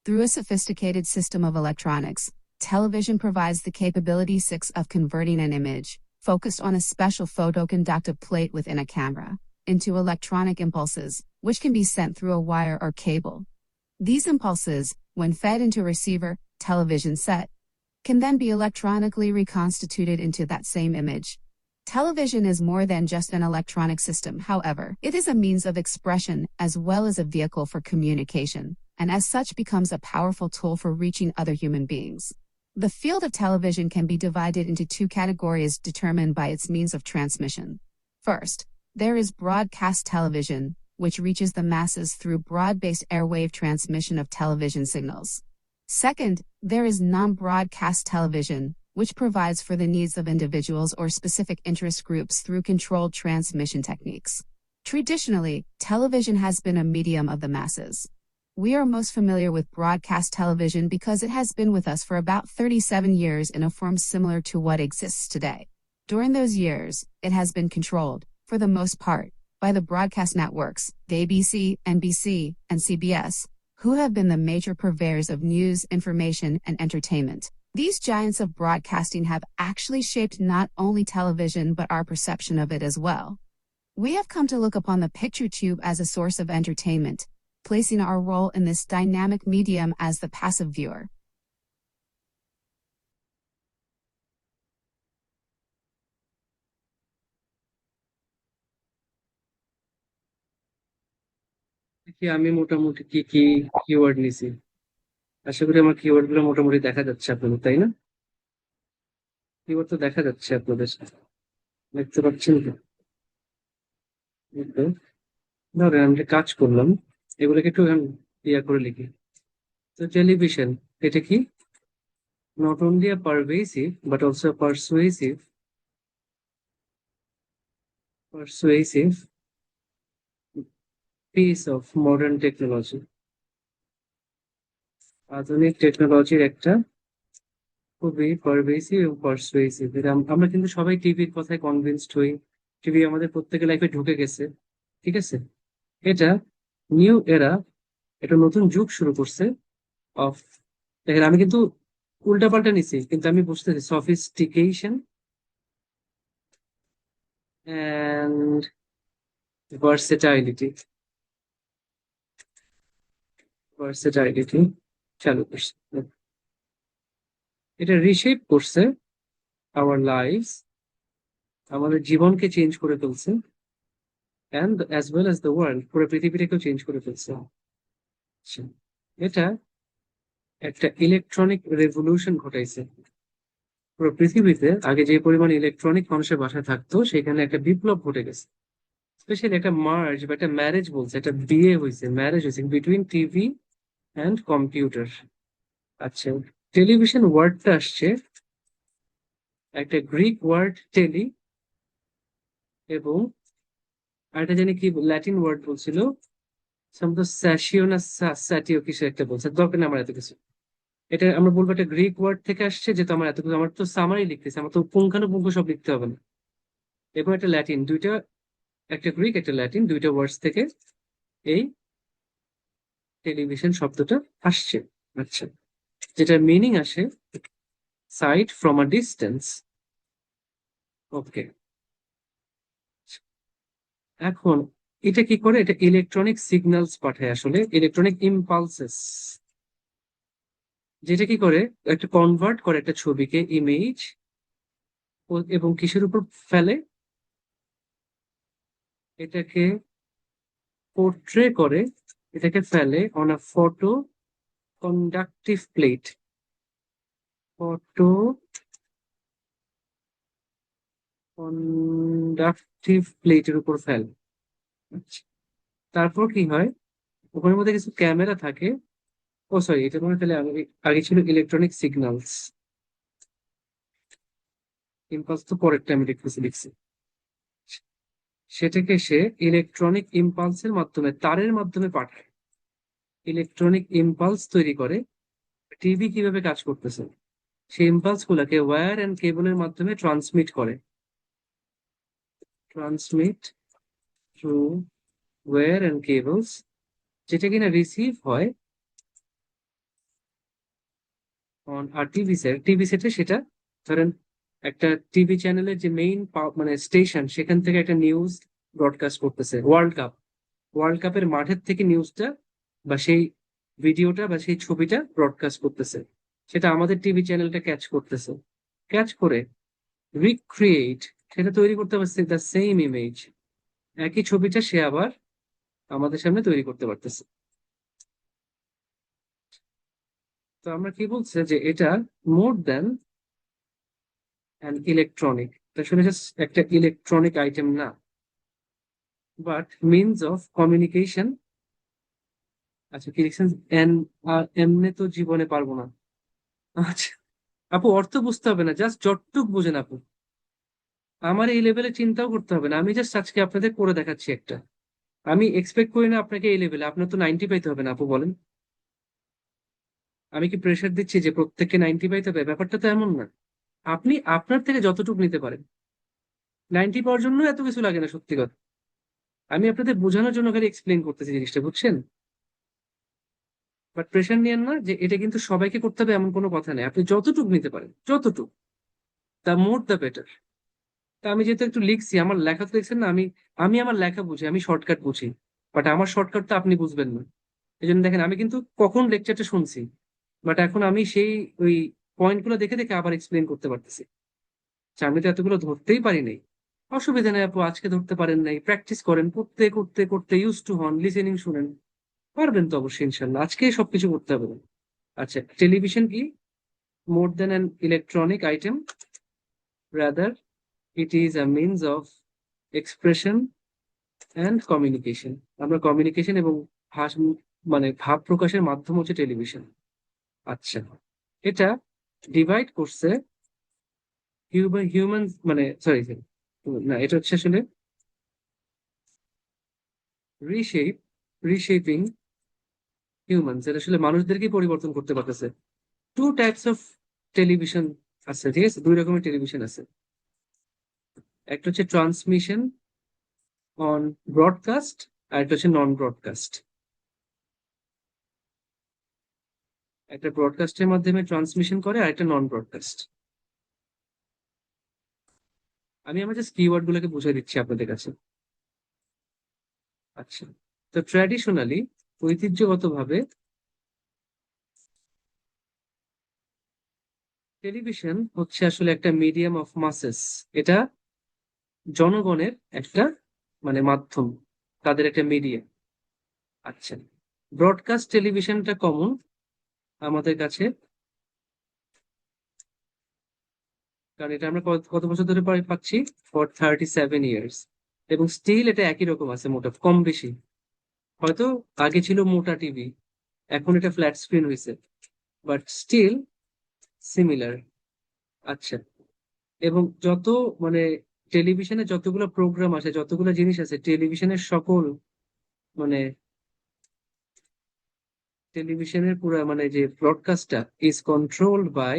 Through a sophisticated system of electronics, television provides the capability 6 of converting an image, focused on a special photoconductive plate within a camera, into electronic impulses, which can be sent through a wire or cable. These impulses, when fed into a receiver, television set, can then be electronically reconstituted into that same image. Television is more than just an electronic system, however. It is a means of expression as well as a vehicle for communication, and as such becomes a powerful tool for reaching other human beings. The field of television can be divided into two categories determined by its means of transmission. First, there is broadcast television, which reaches the masses through broad-based airwave transmission of television signals. Second, there is non-broadcast television, which provides for the needs of individuals or specific interest groups through controlled transmission techniques. Traditionally, television has been a medium of the masses. We are most familiar with broadcast television because it has been with us for about 37 years in a form similar to what exists today. During those years, it has been controlled, for the most part, by the broadcast networks, the ABC, NBC, and CBS, who have been the major purveyors of news, information, and entertainment. These giants of broadcasting have actually shaped not only television but our perception of it as well. We have come to look upon the picture tube as a source of entertainment, placing our role in this dynamic medium as the passive viewer. দেখি আমি মোটামুটি কি কি keyword নিছি। আশা করি আমার keyword গুলো মোটামুটি দেখা যাচ্ছে আপনাদের, তাই না? কিওয়ার্ড তো দেখা যাচ্ছে আপনাদের, দেখতে পাচ্ছেন তো? এই তো। ধরেন আমি একটা কাজ করলাম, এগুলোকে একটু ইয়া করে লিখি। তো টেলিভিশন, এটা কি? Not only a pervasive but also a persuasive piece of modern technology. আধুনিক টেকনোলজির একটা খুবই পারভেসিভ এবং পারসুয়েসিভ। আমরা কিন্তু সবাই টিভির কথায় কনভিন্সড হই, টিভি আমাদের প্রত্যেকের লাইফে ঢুকে গেছে, ঠিক আছে? এটা নিউ এরা, এটা নতুন যুগ শুরু করছে অফ, দেখেন আমি কিন্তু উল্টাপাল্টা নিছি, কিন্তু আমি বুঝতেছি সফিস্টিকেশন অ্যান্ড ভার্সেটাইলিটি চালু করছে। এটা রিশেপ করছে আওয়ার লাইফস, আমাদের জীবনকে চেঞ্জ করে ফেলছে, and as well as the world, পুরো পৃথিবীটাকেও চেঞ্জ করে ফেলছে। আচ্ছা, এটা একটা ইলেকট্রনিক রেভলিউশন ঘটাইছে। পুরো পৃথিবীতে আগে যে পরিমাণ ইলেকট্রনিক মানুষের বাসায় থাকতো, সেখানে একটা বিপ্লব ঘটে গেছে। স্পেশালি একটা মার্জ বা একটা ম্যারেজ বলছে, একটা বিয়ে হয়েছে, ম্যারেজ হয়েছে বিটুইন টিভি অ্যান্ড কম্পিউটার। আচ্ছা, টেলিভিশন ওয়ার্ডটা আসছে একটা গ্রিক ওয়ার্ড টেলি, এবং আরেকটা জানি কি ল্যাটিন ওয়ার্ড বলছিল, সম্ভবত স্যাশিও না স্যাটিও কিছু একটা বলছে, দরকার নেই আমার এত কিছু। এটা আমরা বলবো একটা গ্রিক ওয়ার্ড থেকে আসছে, যেহেতু আমার এত কিছু, আমার তো সামারি লিখতেছে, আমার তো পুঙ্খানুপুঙ্খ সব লিখতে হবে না। এবং একটা ল্যাটিন, দুইটা, একটা গ্রিক একটা ল্যাটিন, দুইটা ওয়ার্ডস থেকে এই টেলিভিশন শব্দটা আসছে। আচ্ছা, যেটার মিনিং আসে সাইট ফ্রম আ ডিস্টেন্স। ওকে, এখন এটা কি করে? এটা ইলেকট্রনিক সিগন্যালস পাঠায়, আসলে ইলেকট্রনিক ইম্পালসেস, যেটা কি করে একটা কনভার্ট করে একটা ছবিকে ইমেজ, এবং কিসের উপর ফেলে? এটাকে পোর্ট্রে করে, এটাকে ফেলে on a photo conductive plate, photo conductive প্লেটের উপর ফেলে। আচ্ছা, তারপর কি হয়? ওখানের মধ্যে কিছু ক্যামেরা থাকে। ও সরি, এটা মনে হয় তাহলে আগে ছিল ইলেকট্রনিক সিগন্যালস, ইম্পালস তো পরেরটা আমি লিখছি। সেটাকে সে ইলেকট্রনিক ইম্পালসের মাধ্যমে, তারের মাধ্যমে পাঠায়, ইলেকট্রনিক ইম্পালস তৈরি করে। টিভি কিভাবে কাজ করতেছে? সেই ইম্পালস গুলাকে ওয়্যার এন্ড কেবলের মাধ্যমে transmit through wire and cables, যেটা কিনা রিসিভ হয় আর টিভি সেটে সেটা ধরেন একটা টিভি চ্যানেলের যে মেইন মানে স্টেশন, সেখান থেকে একটা নিউজ ব্রডকাস্ট করতেছে। ওয়ার্ল্ড কাপের মাঠের থেকে নিউজটা বা সেই ভিডিওটা বা সেই ছবিটা ব্রডকাস্ট করতেছে। সেটা আমাদের টিভি চ্যানেলটা ক্যাচ করতেছে। ক্যাচ করে রিক্রিয়েট, সেটা তৈরি করতে পারছে দ্য সেম ইমেজ, একই ছবিটা সে আবার আমাদের সামনে তৈরি করতে পারতেছে। তো আমরা কি বলছে যে এটা মোর দ্যান অ্যান ইলেকট্রনিক, আসলে জাস্ট একটা ইলেকট্রনিক আইটেম না, বাট মিনস অফ কমিউনিকেশন। আচ্ছা কি লিখছেন, এমনি তো জীবনে পারবো না। আচ্ছা আপু, অর্থ বুঝতে হবে না, জাস্ট যতটুক বোঝেন আপু। আমার এই লেভেলে চিন্তাও করতে হবে না, আমি জাস্ট আজকে আপনাদের করে দেখাচ্ছি একটা। আমি এক্সপেক্ট করি না আপনাকে এই লেভেলে, আপনার তো 90 পাইতে হবে না আপু, বলেন। আমি কি প্রেশার দিচ্ছি যে প্রত্যেককে 90 পাইতে হবে? ব্যাপারটা তো এমন না। আপনি আপনার থেকে যতটুকু নিতে পারেন, 90 পাওয়ার জন্য এত কিছু লাগে না, সত্যি কথা। আমি আপনাদের বোঝানোর জন্য খালি এক্সপ্লেন করতেছি জিনিসটা, বুঝছেন? বাট প্রেশার নিয়েন না যে এটা কিন্তু সবাইকে করতে হবে এমন কোনো কথা নেই। আপনি যতটুকু নিতে পারেন, যতটুকু, দ্য মোর দ্য বেটার। তা আমি যেহেতু একটু লিখছি, আমার লেখা তো দেখছেন না, আমি আমি আমার লেখা বুঝি, আমি শর্টকাট বুঝি। বাট আমার শর্টকাট তো আপনি বুঝবেন না। এই জন্য দেখেন, আমি কিন্তু কখন লেকচারটা শুনছি, বাট এখন আমি সেই ওই পয়েন্টগুলো দেখে দেখে আবার এক্সপ্লেন করতে পারতেছি। আচ্ছা, আমি তো এতগুলো ধরতেই পারি নাই। অসুবিধা নেই আপু, আজকে ধরতে পারেন নাই, প্র্যাকটিস করেন, করতে করতে করতে ইউজ টু হন, লিসেনিং শুনেন, পারবেন তো অবশ্যই ইনশাল্লাহ। আজকে সবকিছু করতে হবে না। আচ্ছা, টেলিভিশন কি? More than an electronic item, rather it is a means of expression and communication. আমরা কমিউনিকেশন এবং ভাষ মানে ভাব প্রকাশের মাধ্যম হচ্ছে টেলিভিশন। আচ্ছা, এটা ডিভাইড করছে হিউম্যান মানে সরি, না, এটা হচ্ছে আসলে রিশেপ রিশেপিং হিউম্যানস, এটা আসলে মানুষদেরকেই পরিবর্তন করতে পারতেছে। টু টাইপস অফ টেলিভিশন আছে, ঠিক আছে? দুই রকমের টেলিভিশন আছে। একটা হচ্ছে ট্রান্সমিশন অন ব্রডকাস্ট, আর একটা হচ্ছে নন ব্রডকাস্ট। একটা ব্রডকাস্টের মাধ্যমে ট্রান্সমিশন করে, আর একটা নন ব্রডকাস্ট। আমি আমার জাস্ট কিওয়ার্ড গুলোকে বুঝিয়ে দিচ্ছি আপনাদের কাছে। আচ্ছা, তো ট্র্যাডিশনালি, ঐতিহ্যগতভাবে, টেলিভিশন হচ্ছে আসলে একটা মিডিয়াম অফ মাসেস। এটা জনগণের একটা মানে মাধ্যম, তাদের একটা মিডিয়া। আচ্ছা, ব্রডকাস্ট টেলিভিশনটা কমন আমাদের কাছে, কারণ এটা আমরা কত কত বছর ধরে পাচ্ছি, ফর 37 ইয়ার্স। এবং স্টিল এটা একই রকম আছে, মোটা কম বেশি। হয়তো আগে ছিল মোটা টিভি, এখন এটা ফ্ল্যাট স্ক্রিন হয়েছে, বাট স্টিল সিমিলার। আচ্ছা, এবং যত মানে টেলিভিশনে যতগুলো প্রোগ্রাম আছে, যতগুলো জিনিস আছে, টেলিভিশনের সকল মানে টেলিভিশনের পুরো মানে যে ব্রডকাস্টটা ইজ কন্ট্রোলড বাই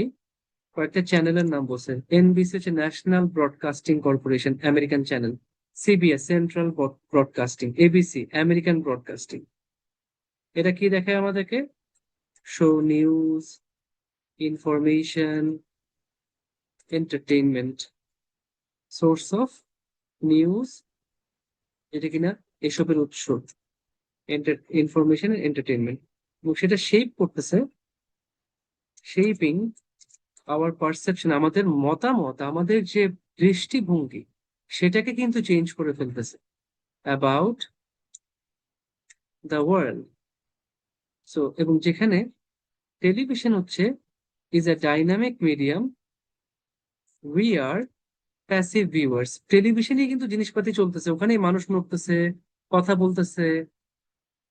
কয়েকটা চ্যানেলের নাম বলছে। এনবিসি হচ্ছে national broadcasting corporation, American channel. CBS central broadcasting, ABC American broadcasting. এটা কি দেখায় আমাদেরকে? Show, news, information, entertainment, source of news, এটা কিনা এসবের উৎস, ইনফরমেশন, এন্টারটেইনমেন্ট। এবং সেটা শেপ করতেছে, শেপিং আওয়ার পারসেপশন, আমাদের মতামত, আমাদের যে দৃষ্টিভঙ্গি, সেটাকে কিন্তু চেঞ্জ করে ফেলতেছে অ্যাবাউট দ্য ওয়ার্ল্ড। সো, এবং যেখানে টেলিভিশন হচ্ছে is a dynamic medium, we are passive viewers. টেলিভিশনে কিন্তু জিনিসপাতি চলতেছে, ওখানেই মানুষ নড়তেছে, কথা বলতেছে,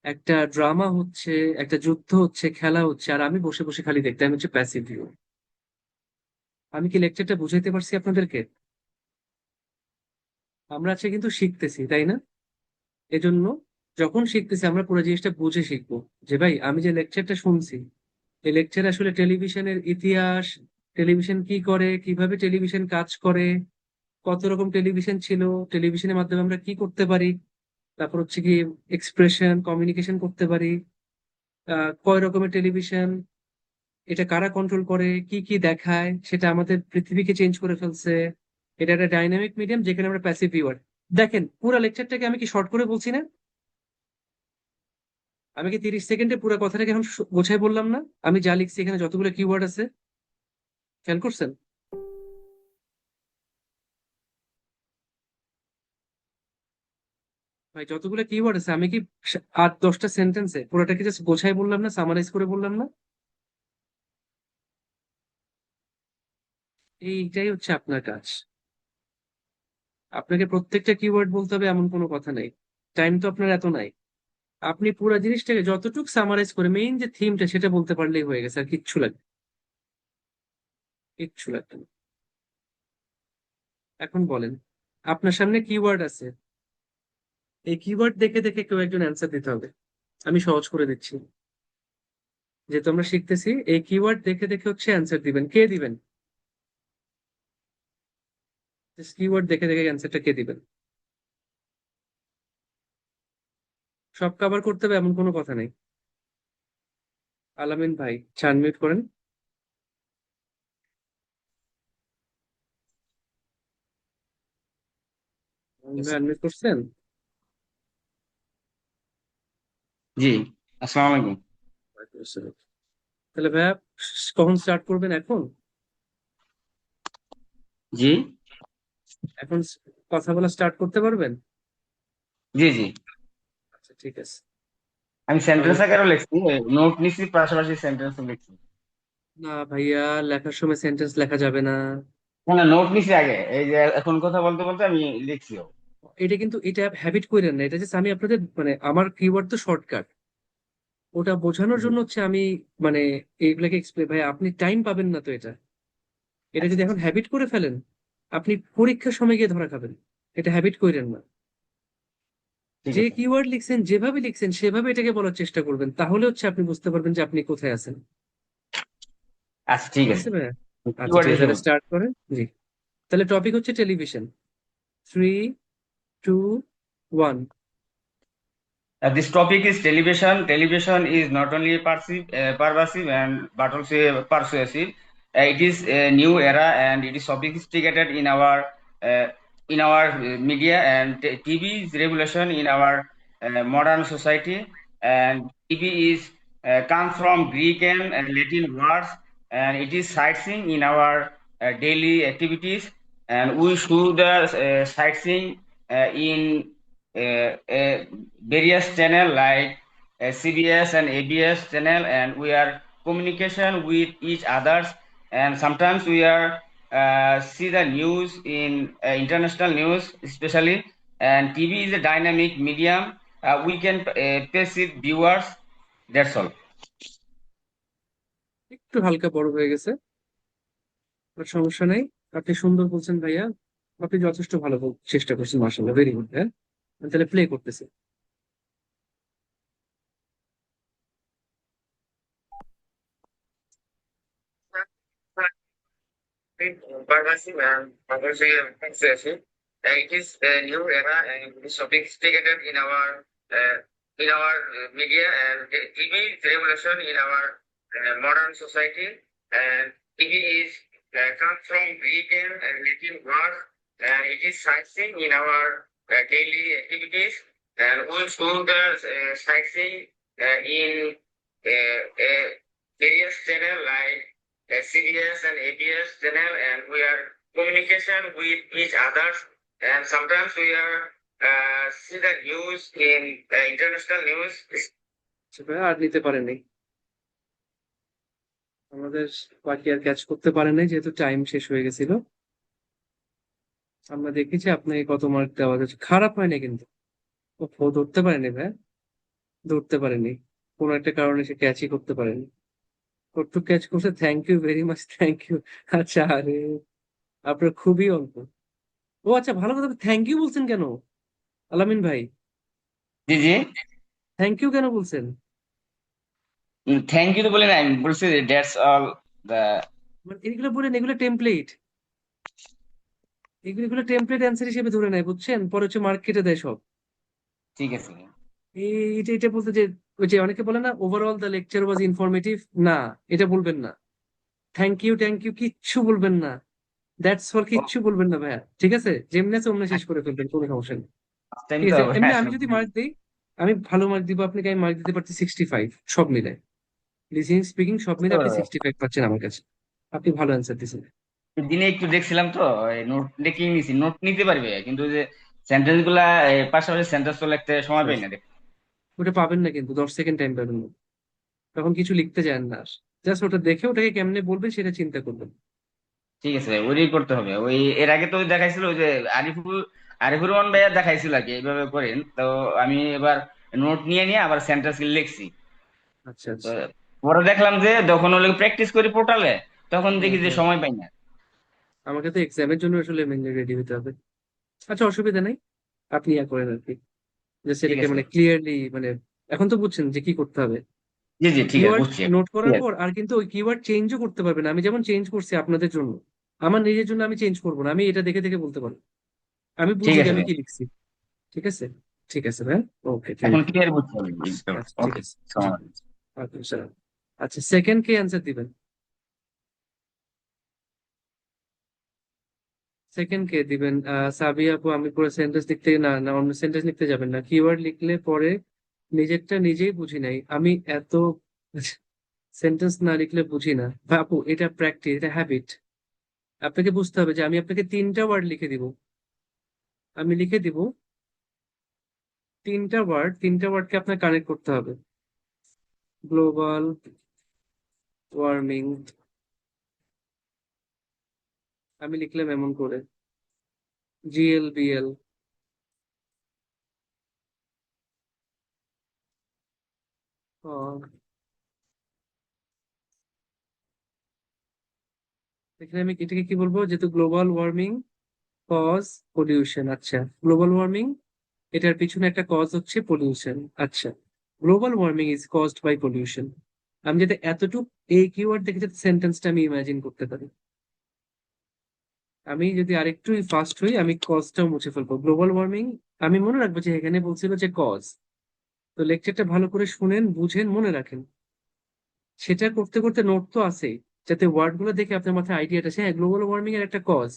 একটা ড্রামা হচ্ছে, একটা যুদ্ধ হচ্ছে, খেলা হচ্ছে, আর আমি বসে বসে খালি দেখতে, আমি হচ্ছে প্যাসিভ ভিউ। আমি কি লেকচারটা বুঝাইতে পারছি আপনাদেরকে? আমরা আজকে কিন্তু শিখতেছি, তাই না? এজন্য যখন শিখতেছি আমরা পুরো জিনিসটা বুঝে শিখবো। যে ভাই, আমি যে লেকচারটা শুনছি, এই লেকচার আসলে টেলিভিশনের ইতিহাস, টেলিভিশন কি করে, কিভাবে টেলিভিশন কাজ করে, কত রকম টেলিভিশন ছিল, টেলিভিশনের মাধ্যমে আমরা কি করতে পারি, তারপর হচ্ছে কি এক্সপ্রেশন, কমিউনিকেশন করতে পারি, কয় রকমের টেলিভিশন, এটা কারা কন্ট্রোল করে, কি কি দেখায়, সেটা আমাদের পৃথিবীকে চেঞ্জ করে ফেলছে। এটা একটা ডাইনামিক মিডিয়াম যেখানে আমরা প্যাসিভ ভিউয়ার। দেখেন পুরো লেকচারটাকে আমি কি শর্ট করে বলছি না? আমি কি 30 সেকেন্ডে পুরো কথাটাকে এখন গোছায় বললাম না? আমি যা লিখছি এখানে যতগুলো কিওয়ার্ড আছে, খেয়াল করছেন? ভাই যতগুলো কিওয়ার্ড আছে আমি কি 8-10টা সেন্টেন্সে পুরোটাকে জাস্ট গোছায় বললাম না, সামারাইজ করে বললাম না? এইটাই হচ্ছে আপনার কাজ। আপনাকে প্রত্যেকটা কিওয়ার্ড বলতে হবে এমন কোনো কথা নেই। টাইম তো আপনার এত নাই। আপনি পুরো জিনিসটাকে যতটুকু সামারাইজ করে মেইন যে থিমটা সেটা বলতে পারলেই হয়ে গেছে, আর কিচ্ছু লাগবে, কিচ্ছু লাগবে না। এখন বলেন, আপনার সামনে কিওয়ার্ড আছে, এই কিওয়ার্ড দেখে দেখে কেউ একজন অ্যান্সার দিতে হবে। আমি সহজ করে দিচ্ছি, যেহেতু আমরা শিখতেছি, এই কিওয়ার্ড দেখে দেখে হচ্ছে অ্যান্সার দিবেন। কে দিবেন? কিওয়ার্ড দেখে দেখে অ্যান্সারটা কে দিবেন? সব কভার করতে হবে এমন কোনো কথা নেই। আলামিন ভাই, আনমিউট করেন। আনমিউট করছেন? জি, আসসালামু আলাইকুম। তাহলে ভাইয়া কখন স্টার্ট করবেন? এখন? জি এখন কথা বলা স্টার্ট করতে পারবেন? জি জি, আচ্ছা ঠিক আছে। আমি তাহলে সেন্টেন্স আকারে লিখছি, নোট নিছি, পাশাপাশি সেন্টেন্স লিখছি। না ভাইয়া, লেখার সময় সেন্টেন্স লেখা যাবে না। না না, নোট নিছি আগে, এই যে এখন কথা বলতে বলতে আমি লিখছিও। এটা কিন্তু এটা হ্যাবিট করেন না, এটা জাস্ট আমি আপনাদের মানে আমার কিওয়ার্ড তো শর্টকাট, ওটা বোঝানোর জি, জন্য হচ্ছে আমি মানে এইগুলাকে এক্সপ্লেন। ভাই আপনি টাইম পাবেন না তো এটা, এটা আচ্ছা যদি এখন আচ্ছা, হ্যাবিট করে ফেলেন আপনি পরীক্ষার সময় গিয়ে ধরা খাবেন। এটা হ্যাবিট করেন না। ঠিক যে আছে। কিওয়ার্ড লিখছেন যেভাবে লিখছেন সেভাবে এটাকে বলার চেষ্টা করবেন, তাহলে হচ্ছে আপনি বুঝতে পারবেন যে আপনি কোথায় আছেন। আচ্ছা ঠিক ঠিক আছে, আছে ভাইয়া? আচ্ছা কিওয়ার্ড ঠিক আছে, হিসেবে। তাহলে স্টার্ট করেন। জি, তাহলে টপিক হচ্ছে television. 3, 2, 1। This topic is television. Television is not only pervasive and but also persuasive. It is a new era and it is sophisticated uh, in our media, and TV is revolution in our modern society. And TV is comes from Greek and Latin words, and it is sightseeing in our daily activities. And we should sightseeing in various channel like CBS and ABS channel, and we are communication with each others, and sometimes we are see the news in international news especially. And TV is a dynamic medium, we can passive viewers, that's all. একটু হালকা বড় হয়ে গেছে, আর সমস্যা নেই। আপনি সুন্দর বলছেন ভাইয়া, আপনি যথেষ্ট ভালো চেষ্টা করছেন, মার্শাল্লাহ, ভেরি গুড। হ্যাঁ, আমি তাহলে প্লে করতেছি। Pervasive and persuasive. It is a new era and it is sophisticated in our media, and TV is revolution in our modern society. And TV is comes from Greek and Latin words, and it is sightseeing in our daily activities. And we do the sightseeing in various channel like CBS and ABS channel, and we are communication with each others, and sometimes we are see the news in international news. সেটা আর নিতে পারেনি, আমাদের বাকি আর catch করতে পারে নাই যেহেতু time শেষ হয়ে গেছিল। আমরা দেখেছি আপনাকে কত মার্ক দেওয়া গেছে, খারাপ হয়নি কিন্তু। ও ধরতে পারেনি ভাই, ধরতে পারেনি, কোনো একটা কারণে সে ক্যাচই করতে পারেনি। কতটুকু ক্যাচ করছে, thank you very much, thank you. আচ্ছা, আরে আপনার খুবই অল্প। ও আচ্ছা, ভালো কথা, থ্যাংক ইউ বলছেন কেন আলামিন ভাই? জি জি, থ্যাংক ইউ কেন বলছেন? থ্যাংক ইউ তো বলি না, আমি বলছি দ্যাটস অল the মানে এগুলো বলেন, এগুলো টেমপ্লেট, এগুলো এগুলো টেমপ্লেট অ্যান্সার হিসেবে ধরে নেয়, বুঝছেন? পরে হচ্ছে মার্ক কেটে দেয় সব। ঠিক আছে। এটা এটা বলতে যে ওই যে অনেকে বলে না overall the lecture was informative, না, এটা বলবেন না। থ্যাংক ইউ কিচ্ছু বলবেন না, দ্যাটস অল কিচ্ছু বলবেন না ভাইয়া, ঠিক আছে? যেমনি আছে অমনি শেষ করে ফেলবেন, কোনো সমস্যা নেই। ফার্স্ট টাইম ঠিক তো আছে, এমনি আমি আসলে যদি মার্ক দিই, আমি ভালো মার্ক দিব আপনাকে, আমি মার্ক দিতে পারছি 65 সব মিলে, লিসেনিং স্পিকিং সব মিলে আপনি 65 পাচ্ছেন আমার কাছে। আপনি ভালো অ্যান্সার দিয়েছেন। দিনে একটু দেখছিলাম তো, নোট দেখে নিছি, নোট নিতে পারবে কিন্তু যে সেন্টেন্স গুলা পাশাপাশি সেন্টেন্স তো লিখতে সময় পাই না দেখ। ওটা পাবেন না, কিন্তু 10 সেকেন্ড টাইম পাবেন না, তখন কিছু লিখতে যান না। জাস্ট ওটা দেখে ওটাকে কেমনে বলবেন সেটা চিন্তা করবেন। ঠিক আছে, ওইটাই করতে হবে। ওই এর আগে তো ওই দেখাইছিল ওই যে আরিফুল আরিফুর রহমান ভাইয়া দেখাইছিল আর কি, এইভাবে করেন তো। আমি এবার নোট নিয়ে নিয়ে আবার সেন্টেন্স লিখছি। আচ্ছা তো আচ্ছা। পরে দেখলাম যে যখন ওগুলো প্র্যাকটিস করি পোর্টালে, তখন হুম দেখি যে হুম। সময় পাই না। আমাকে তো এক্সামের জন্য আসলে মেনলি রেডি হতে হবে। আচ্ছা, অসুবিধা নাই, আপনি ইয়া করেন আর কি, যে ঠিক সেটাকে আছে, মানে ক্লিয়ারলি মানে এখন তো বুঝছেন যে কি করতে হবে। জি জি ঠিক আছে, কিওয়ার্ড বুঝছি। নোট ঠিক করার আছে, পর আর কিন্তু ওই কিওয়ার্ড চেঞ্জও করতে পারবেন, আমি যেমন চেঞ্জ করছি আপনাদের জন্য, আমার নিজের জন্য আমি চেঞ্জ করবো না, আমি এটা দেখে দেখে বলতে পারবো, আমি ঠিক বুঝি যে আছে আমি ভাই। কি লিখছি। ঠিক আছে, ঠিক আছে ভাই, ওকে থ্যাংক এখন ইউ। ক্লিয়ার বুঝতে হবে। আচ্ছা ঠিক ওকে। আছে, জি। আচ্ছা, আচ্ছা সেকেন্ড কে অ্যান্সার দিবেন? সেকেন্ড কে দিবেন? সাবিয়া আপু, আমি পুরো সেন্টেন্স লিখতে, না না অন্য সেন্টেন্স লিখতে যাবেন না, কিওয়ার্ড লিখলে পরে নিজেরটা নিজেই বুঝি নাই আমি এত, সেন্টেন্স না লিখলে বুঝি না। বা আপু এটা প্র্যাকটিস, এটা হ্যাবিট, আপনাকে বুঝতে হবে যে আমি আপনাকে 3টা ওয়ার্ড লিখে দিব, আমি লিখে দিব 3টা ওয়ার্ড, 3টা ওয়ার্ডকে আপনার কানেক্ট করতে হবে। গ্লোবাল ওয়ার্মিং, আমি লিখলাম এমন করে, জিএলবিএল, এখানে আমি এটাকে কি বলবো, যেহেতু গ্লোবাল ওয়ার্মিং কজ পলিউশন, আচ্ছা গ্লোবাল ওয়ার্মিং এটার পিছনে একটা কজ হচ্ছে পলিউশন, আচ্ছা global warming is caused by pollution. আমি যাতে এতটুকু এই কিওয়ার্ড দেখে যাতে সেন্টেন্সটা আমি ইমাজিন করতে পারি, আমি যদি আরেকটু ফাস্ট হই আমি কজটাও মুছে ফেলবো, গ্লোবাল ওয়ার্মিং, আমি মনে রাখবো যে এখানে বলছিল যে কজ। তো লেকচারটা ভালো করে শুনেন, বুঝেন, মনে রাখেন, সেটা করতে করতে নোট তো আছেই, যাতে ওয়ার্ড গুলো দেখে আপনার মাথায় আইডিয়াটা আসে, হ্যাঁ গ্লোবাল ওয়ার্মিং এর একটা কজ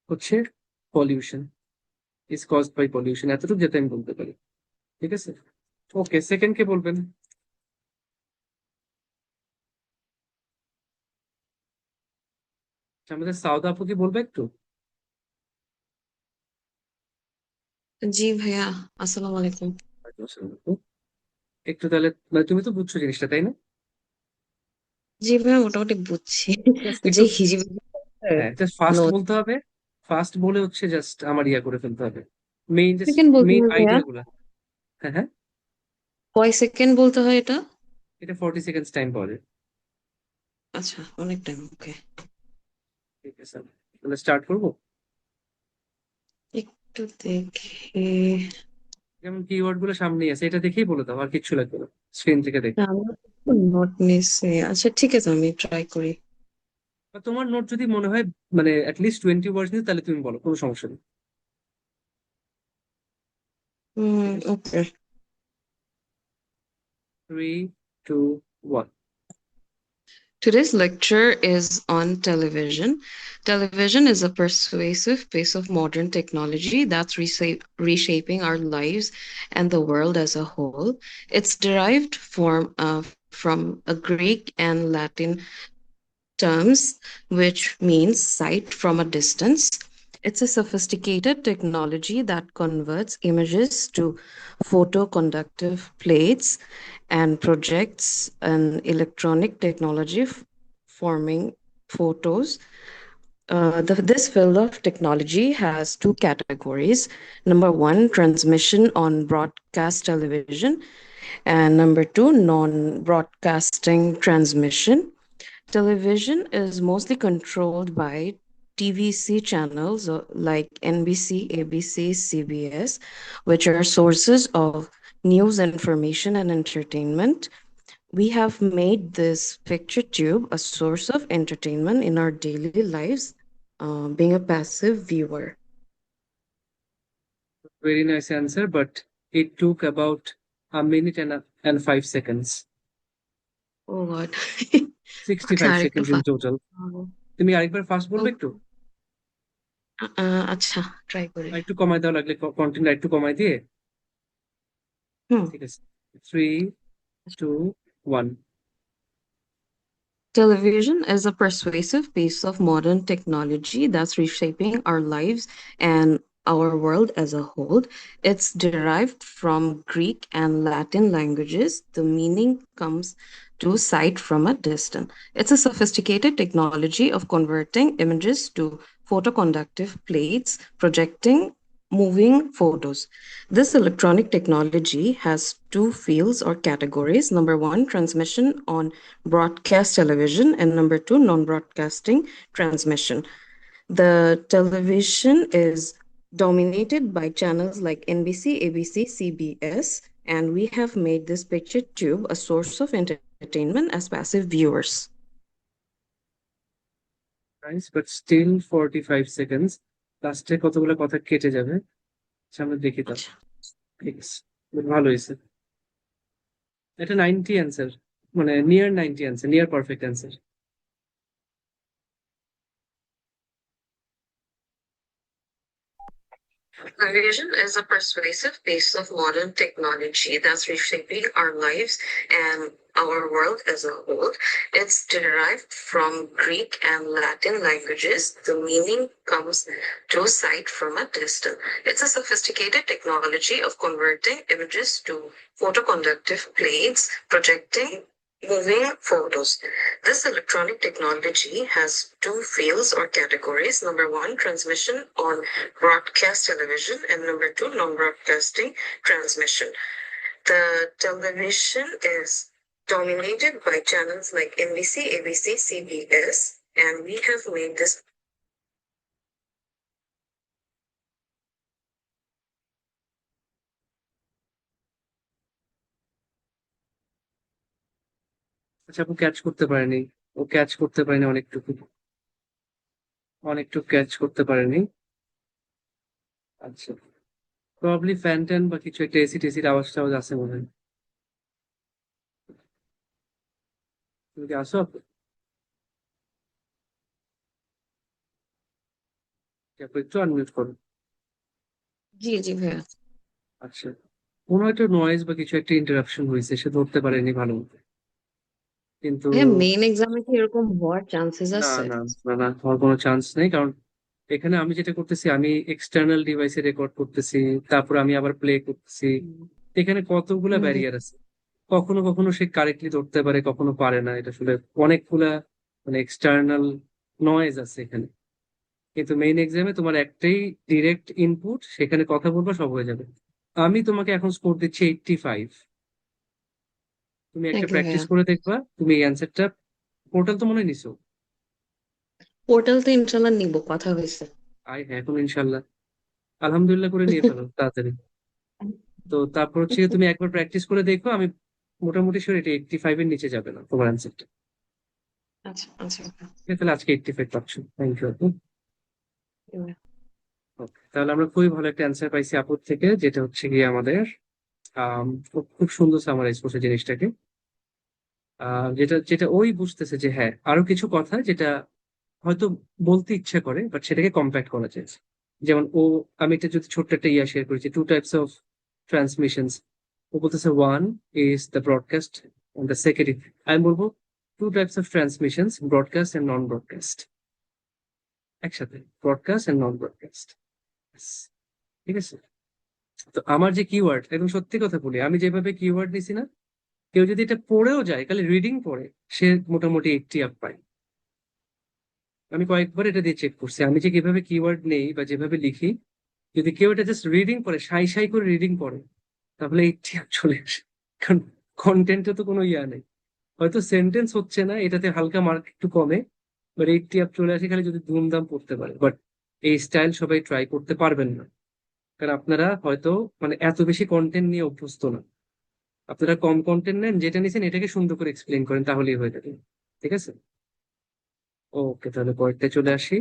হচ্ছে pollution, is caused by pollution, এতটুকু যাতে আমি বলতে পারি। ঠিক আছে, ওকে সেকেন্ড কে বলবেন? আমাদের সাউদা আপু কি বলবে একটু? জি ভাইয়া, আসসালামু আলাইকুম। আপু, একটু তাহলে মানে তুমি তো বুঝছো জিনিসটা তাই না? জি ভাইয়া, মোটামুটি বুঝছি জাস্ট যে একটু, হিজিবি হ্যাঁ জাস্ট ফাস্ট নোট। বলতে হবে, ফাস্ট বলে হচ্ছে জাস্ট আমার ইয়া করে ফেলতে হবে, মেইন জাস্ট সেকেন্ড বলতে মেইন হয় ভাইয়া? আইডিয়া গুলা। হ্যাঁ হ্যাঁ, কয় সেকেন্ড বলতে হয় এটা? এটা 40 সেকেন্ডস টাইম পাওয়া যায়। আচ্ছা, অনেক টাইম, ওকে। ঠিক আছে, তাহলে স্টার্ট করবো। একটু দেখি। যেমন কিওয়ার্ড গুলো সামনেই আছে, এটা দেখেই বলে দাও, আর কিচ্ছু লাগবে না, স্ক্রিন থেকে দেখে। নোট নিছি, আচ্ছা ঠিক আছে, আমি ট্রাই করি। বা তোমার নোট যদি মনে হয় মানে অ্যাটলিস্ট 20 ওয়ার্ডস নিতে, তাহলে তুমি বলো, কোনো সমস্যা নেই। ঠিক আছে, ওকে। 3, 2, 1। Today's lecture is on television. Television is a persuasive piece of modern technology that's reshaping our lives and the world as a whole. It's derived from a Greek and Latin terms, which means sight from a distance. It's a sophisticated technology that converts images to photoconductive plates and projects an electronic technology forming photos. This field of technology has two categories. Number one, transmission on broadcast television, and number two, non broadcasting transmission. Television is mostly controlled by TVC channels like NBC, ABC, CBS, which are sources of news, information, and entertainment. We have made this picture tube a source of entertainment in our daily lives, being a passive viewer. Very nice answer, but it took about a minute and and 5 seconds. Oh God. 65 আচ্ছা আরেকটু seconds in fast. total. তুমি আরেকবার fast বলবে একটু, আচ্ছা try করি। আর একটু কমায় দেওয়া লাগলে কন্টেন্ট একটু কমায় দিয়ে। হুম। ঠিক আছে, 3, 2, 1. Television is a persuasive piece of modern technology that's reshaping our lives and our world as a whole. It's derived from Greek and Latin languages. The meaning comes to sight from a distance. It's a sophisticated technology of converting images to photoconductive plates, projecting moving photos. This electronic technology has two fields or categories. Number one, transmission on broadcast television, and number two, non-broadcasting transmission. The television is dominated by channels like NBC, ABC, CBS, and we have made this picture tube a source of entertainment as passive viewers. Nice, but still 45 seconds. লাস্টে কতগুলো কথা কেটে যাবে, সামনে দেখি তো। আচ্ছা। ঠিক আছে, বেশ ভালো হয়েছে। এটা 90 অ্যান্সার, মানে near 90 answer, near perfect answer. Television is a persuasive piece of modern technology that's reshaping our lives and our world as a whole. It's derived from Greek and Latin languages. The meaning comes to sight from a distance. It's a sophisticated technology of converting images to photoconductive plates, projecting moving photos. This electronic technology has two fields or categories. Number one, transmission on broadcast television, and number two, non-broadcasting transmission. The television is dominated by channels like NBC, ABC, CBS, and we have made this. আচ্ছা, আপু catch করতে পারেনি, ও catch করতে পারেনি, অনেকটুকু অনেকটুকু catch করতে পারেনি। আচ্ছা, প্রবাবলি ফ্যান ট্যান বা কিছু একটা এসি টেসির আওয়াজ টাওয়াজ আছে মনে হয়। তুমি কি আসো আপু? আপু একটু আনমিউট করো। জি জি ভাইয়া। আচ্ছা, কোনো একটা নয়েজ বা কিছু একটা ইন্টারাপশন হয়েছে, সে ধরতে পারেনি ভালো মতো। কিন্তু ভাইয়া মেইন এক্সামে কি এরকম হওয়ার চান্সেস না আছে? না না না, হওয়ার কোনো চান্স নেই, কারণ এখানে আমি যেটা করতেছি, আমি এক্সটার্নাল ডিভাইসে রেকর্ড করতেছি, তারপর আমি আবার প্লে করতেছি। হুম এখানে কতগুলা হুম ব্যারিয়ার আছে, কখনো কখনো সে কারেক্টলি ধরতে পারে, কখনো পারে না। এটা আসলে অনেকগুলা মানে এক্সটার্নাল নয়েজ আছে এখানে। কিন্তু মেইন এক্সামে তোমার একটাই ডিরেক্ট ইনপুট, সেখানে কথা বলবা, সব হয়ে যাবে। আমি তোমাকে এখন স্কোর দিচ্ছি 85। তুমি একটা থ্যাংক ইউ প্র্যাকটিস ভাইয়া। করে দেখবা, তুমি এই অ্যান্সারটা, পোর্টাল তো মনে হয় নিছো। পোর্টাল তো ইনশাল্লাহ নিব, কথা হয়েছে। হ্যাঁ, এখন ইনশাল্লাহ আলহামদুলিল্লাহ করে নিয়ে ফেলো তাড়াতাড়ি। তো তারপর হচ্ছে গিয়ে তুমি একবার প্র্যাকটিস করে দেখো, আমি মোটামুটি শিওর এটা 85 এর নিচে যাবে না তোমার অ্যান্সারটা। আচ্ছা আচ্ছা। তাহলে আজকে 85 পাচ্ছ, থ্যাংক ইউ আপু। Okay, তাহলে আমরা খুবই ভালো একটা অ্যান্সার পাইছি আপুর থেকে, যেটা হচ্ছে গিয়ে আমাদের খুব খুব সুন্দর সামারাইজ করছে জিনিসটাকে। যেটা যেটা ওই বুঝতেছে যে হ্যাঁ, আরো কিছু কথা যেটা হয়তো বলতে ইচ্ছা করে, বাট সেটাকে কম্প্যাক্ট করা যায়। যেমন ও, আমি এটা যদি ছোট্ট একটা ইয়া শেয়ার করেছি, টু টাইপস অফ ট্রান্সমিশনস। ও বলতেছে one is the broadcast, the second, আমি বলবো two types of transmissions, broadcast and non broadcast, একসাথে ব্রডকাস্ট এন্ড নন ব্রডকাস্ট। ঠিক আছে, তো আমার যে কিওয়ার্ড, একদম সত্যি কথা বলি, আমি যেভাবে কিওয়ার্ড দিছি না, কেউ যদি এটা পড়েও যায়, খালি রিডিং পড়ে, সে মোটামুটি 80 আপ পায়। আমি কয়েকবার এটা দিয়ে চেক করছি, আমি যে কিভাবে কিওয়ার্ড নেই বা যেভাবে লিখি, যদি কেউ এটা জাস্ট রিডিং পড়ে, সাই সাই করে রিডিং পড়ে, তাহলে 80 আপ চলে আসে। কারণ কন্টেন্টে তো কোনো ইয়া নেই, হয়তো সেন্টেন্স হচ্ছে না, এটাতে হালকা মার্ক একটু কমে, বাট 80 আপ চলে আসে খালি যদি ধুমধাম পড়তে পারে। বাট এই স্টাইল সবাই ট্রাই করতে পারবেন না, কারণ আপনারা হয়তো মানে এত বেশি কন্টেন্ট নিয়ে অভ্যস্ত না। আপনারা কম কন্টেন্ট নেন, যেটা নিছেন এটাকে সুন্দর করে এক্সপ্লেন করেন, তাহলেই হয়ে যাবে। ঠিক আছে, ওকে, তাহলে পরেরটা চলে আসি।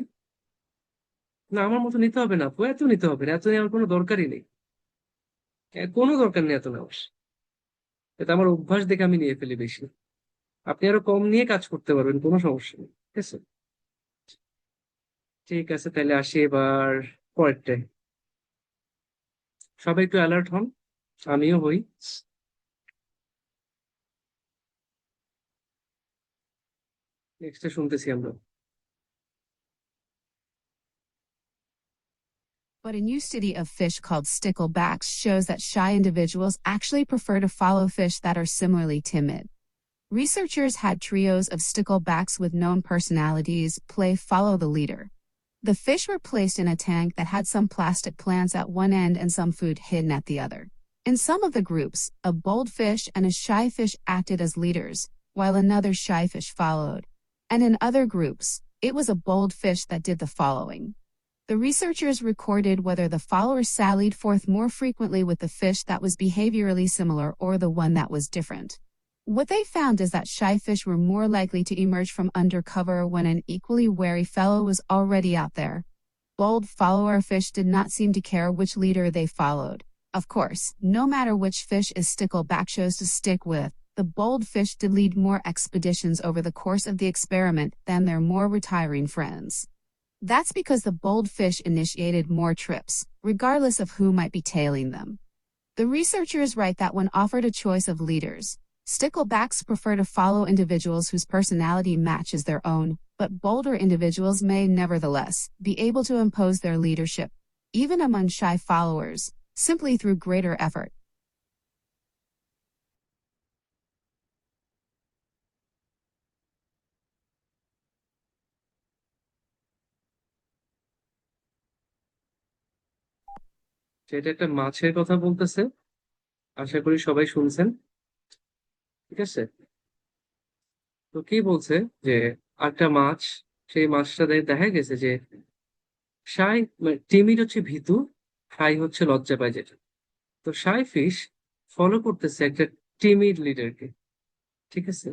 না, আমার মতো নিতে হবে না আপু, এত নিতে হবে না, এত নেওয়ার কোনো দরকারই নেই। কোনো দরকার নেই এত নেওয়ার। এটা আমার অভ্যাস দেখে আমি নিয়ে ফেলি বেশি। আপনি আরো কম নিয়ে কাজ করতে পারবেন, কোনো সমস্যা নেই। ঠিক আছে, ঠিক আছে, তাহলে আসি এবার পরেরটায়। সবাই একটু অ্যালার্ট হন, আমিও হই। নেক্সটটা শুনতেছি আমরা। But a new study of fish called sticklebacks shows that shy individuals actually prefer to follow fish that are similarly timid. Researchers had trios of sticklebacks with known personalities play follow the leader. The fish were placed in a tank that had some plastic plants at one end and some food hidden at the other. In some of the groups, a bold fish and a shy fish acted as leaders, while another shy fish followed. And in other groups, it was a bold fish that did the following. The researchers recorded whether the followers sallied forth more frequently with the fish that was behaviorally similar or the one that was different. What they found is that shy fish were more likely to emerge from under cover when an equally wary fellow was already out there. Bold follower fish did not seem to care which leader they followed. Of course, no matter which fish a stickleback chose to stick with, the bold fish did lead more expeditions over the course of the experiment than their more retiring friends. That's because the bold fish initiated more trips, regardless of who might be tailing them. The researchers write that when offered a choice of leaders, sticklebacks prefer to follow individuals whose personality matches their own, but bolder individuals may nevertheless be able to impose their leadership, even among shy followers, simply through greater effort. সেটা একটা মাছের কথা বলতেছে, আশা করি সবাই শুনছেন। ঠিক আছে, তো কি বলছে যে একটা মাছ, সেই মাছটা দেখা গেছে যে সাই টিমির হচ্ছে ভীতু, সাই হচ্ছে লজ্জা পায় যেটা। তো সাই ফিশ ফলো করতেছে একটা টিমির লিডারকে। ঠিক আছে,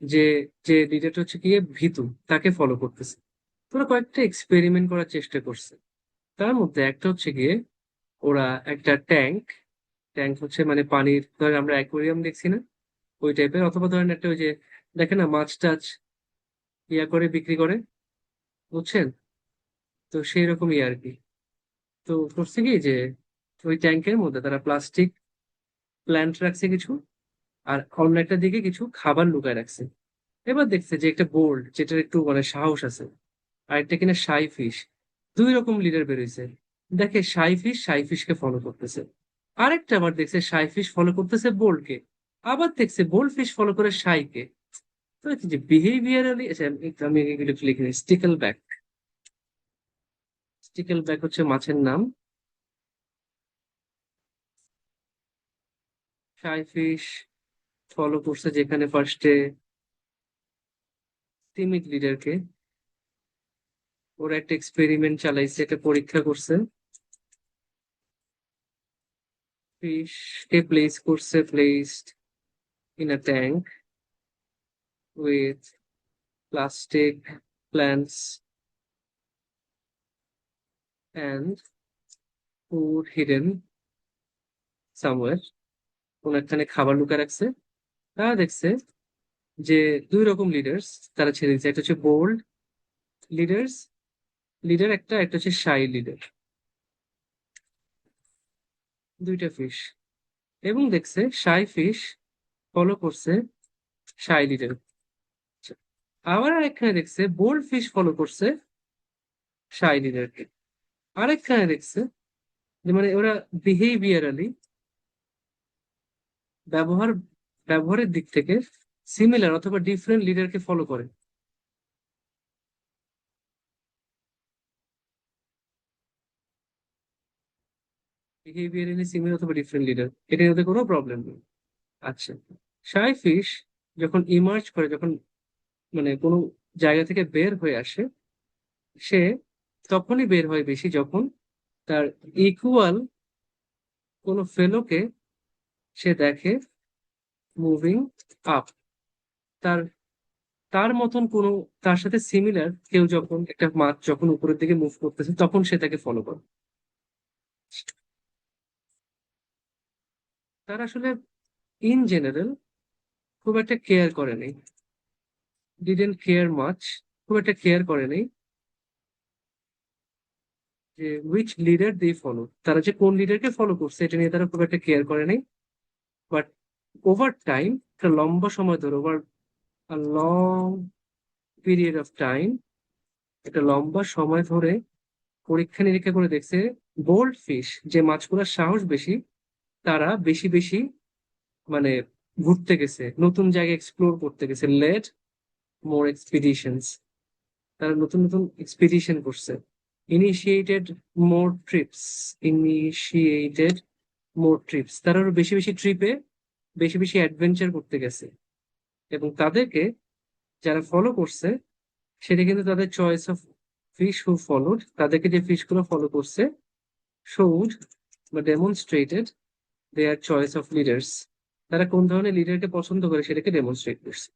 যে যে লিডারটা হচ্ছে গিয়ে ভীতু, তাকে ফলো করতেছে। তোরা কয়েকটা এক্সপেরিমেন্ট করার চেষ্টা করছে। তার মধ্যে একটা হচ্ছে গিয়ে ওরা একটা ট্যাঙ্ক, ট্যাঙ্ক হচ্ছে মানে পানির, ধরেন আমরা অ্যাকোয়ারিয়াম দেখছি না, ওই টাইপের, অথবা ধরেন একটা ওই যে দেখে না মাছ টাছ ইয়া করে বিক্রি করে, বুঝছেন, তো সেই রকমই আর কি। তো করছে কি যে ওই ট্যাঙ্কের মধ্যে তারা প্লাস্টিক প্ল্যান্ট রাখছে কিছু, আর অন্য একটা দিকে কিছু খাবার লুকায় রাখছে। এবার দেখছে যে একটা বোল্ড, যেটার একটু মানে সাহস আছে, আর একটা কিনা শাই ফিশ, দুই রকম লিডার বেরোইছে। দেখে শাই ফিশকে ফলো করতেছে, আরেকটা আবার দেখছে শাই ফিশ ফলো করতেছে বোল্ডকে, আবার দেখছে বোল্ড ফিশ ফলো করে শাইকে। তো হচ্ছে যে বিহেভিয়ারালি, আচ্ছা আমি এগুলো একটু লিখে নিই। স্টিকেল ব্যাক, স্টিকেল ব্যাক হচ্ছে মাছের নাম। শাই ফিশ ফলো করছে যেখানে ফার্স্টে তিমির লিডারকে, ওরা একটা এক্সপেরিমেন্ট চালাইছে, একটা পরীক্ষা করছে। ফিশকে প্লেস করছে, placed in a tank with plastic plants and food hidden somewhere. কোন একখানে খাবার লুকিয়ে রাখছে। তারা দেখছে যে দুই রকম লিডার্স তারা ছেড়ে দিচ্ছে, একটা হচ্ছে বোল্ড লিডার্স, লিডার একটা, একটা হচ্ছে শাই লিডার, দুইটা ফিশ। এবং দেখছে শাই ফিশ ফলো করছে শাই লিডার। আবার আরেকখানে দেখছে বোল্ড ফিশ ফলো করছে শাই লিডারকে। আরেকখানে দেখছে যে মানে ওরা বিহেভিয়ারালি, ব্যবহার ব্যবহারের দিক থেকে সিমিলার অথবা ডিফারেন্ট লিডারকে ফলো করে। বিহেভিয়ারালি সিমিলার অথবা ডিফারেন্ট লিডার, এটা ওদের কোনো প্রবলেম নেই। আচ্ছা, শাই ফিশ যখন ইমার্জ করে, যখন মানে কোনো জায়গা থেকে বের হয়ে আসে, সে তখনই বের হয় বেশি যখন তার ইকুয়াল কোনো ফেলোকে সে দেখে মুভিং আপ, তার তার মতন কোনো, তার সাথে সিমিলার কেউ যখন, একটা মাছ যখন উপরের দিকে মুভ করতেছে, তখন সে তাকে ফলো করে। তার আসলে ইন জেনারেল খুব একটা কেয়ার করে নেই, ডিডেন্ট কেয়ার মাচ, খুব একটা কেয়ার করে নেই যে উইচ লিডার দে ফলো, তারা যে কোন লিডারকে ফলো করছে এটা নিয়ে তারা খুব একটা কেয়ার করে নেই। বাট ওভার টাইম, একটা লম্বা সময় ধরে, over long period of time, একটা লম্বা সময় ধরে পরীক্ষা নিরীক্ষা করে দেখছে গোল্ড ফিশ, যে মাছগুলোর সাহস বেশি, তারা বেশি বেশি মানে ঘুরতে গেছে, নতুন জায়গা এক্সপ্লোর করতে গেছে, লেট মোর এক্সপিডিশনস, তারা নতুন নতুন এক্সপিডিশন করছে। ইনিশিয়েটেড মোর ট্রিপস, ইনিশিয়েটেড মোর ট্রিপস, তারা আরো বেশি বেশি ট্রিপে বেশি বেশি অ্যাডভেঞ্চার করতে গেছে। এবং তাদেরকে যারা ফলো করছে সেটা কিন্তু তাদের choice of fish who followed, তাদেরকে যে ফিশ গুলো ফলো করছে শোড বা demonstrated there choice of leaders, তারা কোন ধরনের লিডারকে পছন্দ করে সেটাকে ডেমনস্ট্রেট করছে।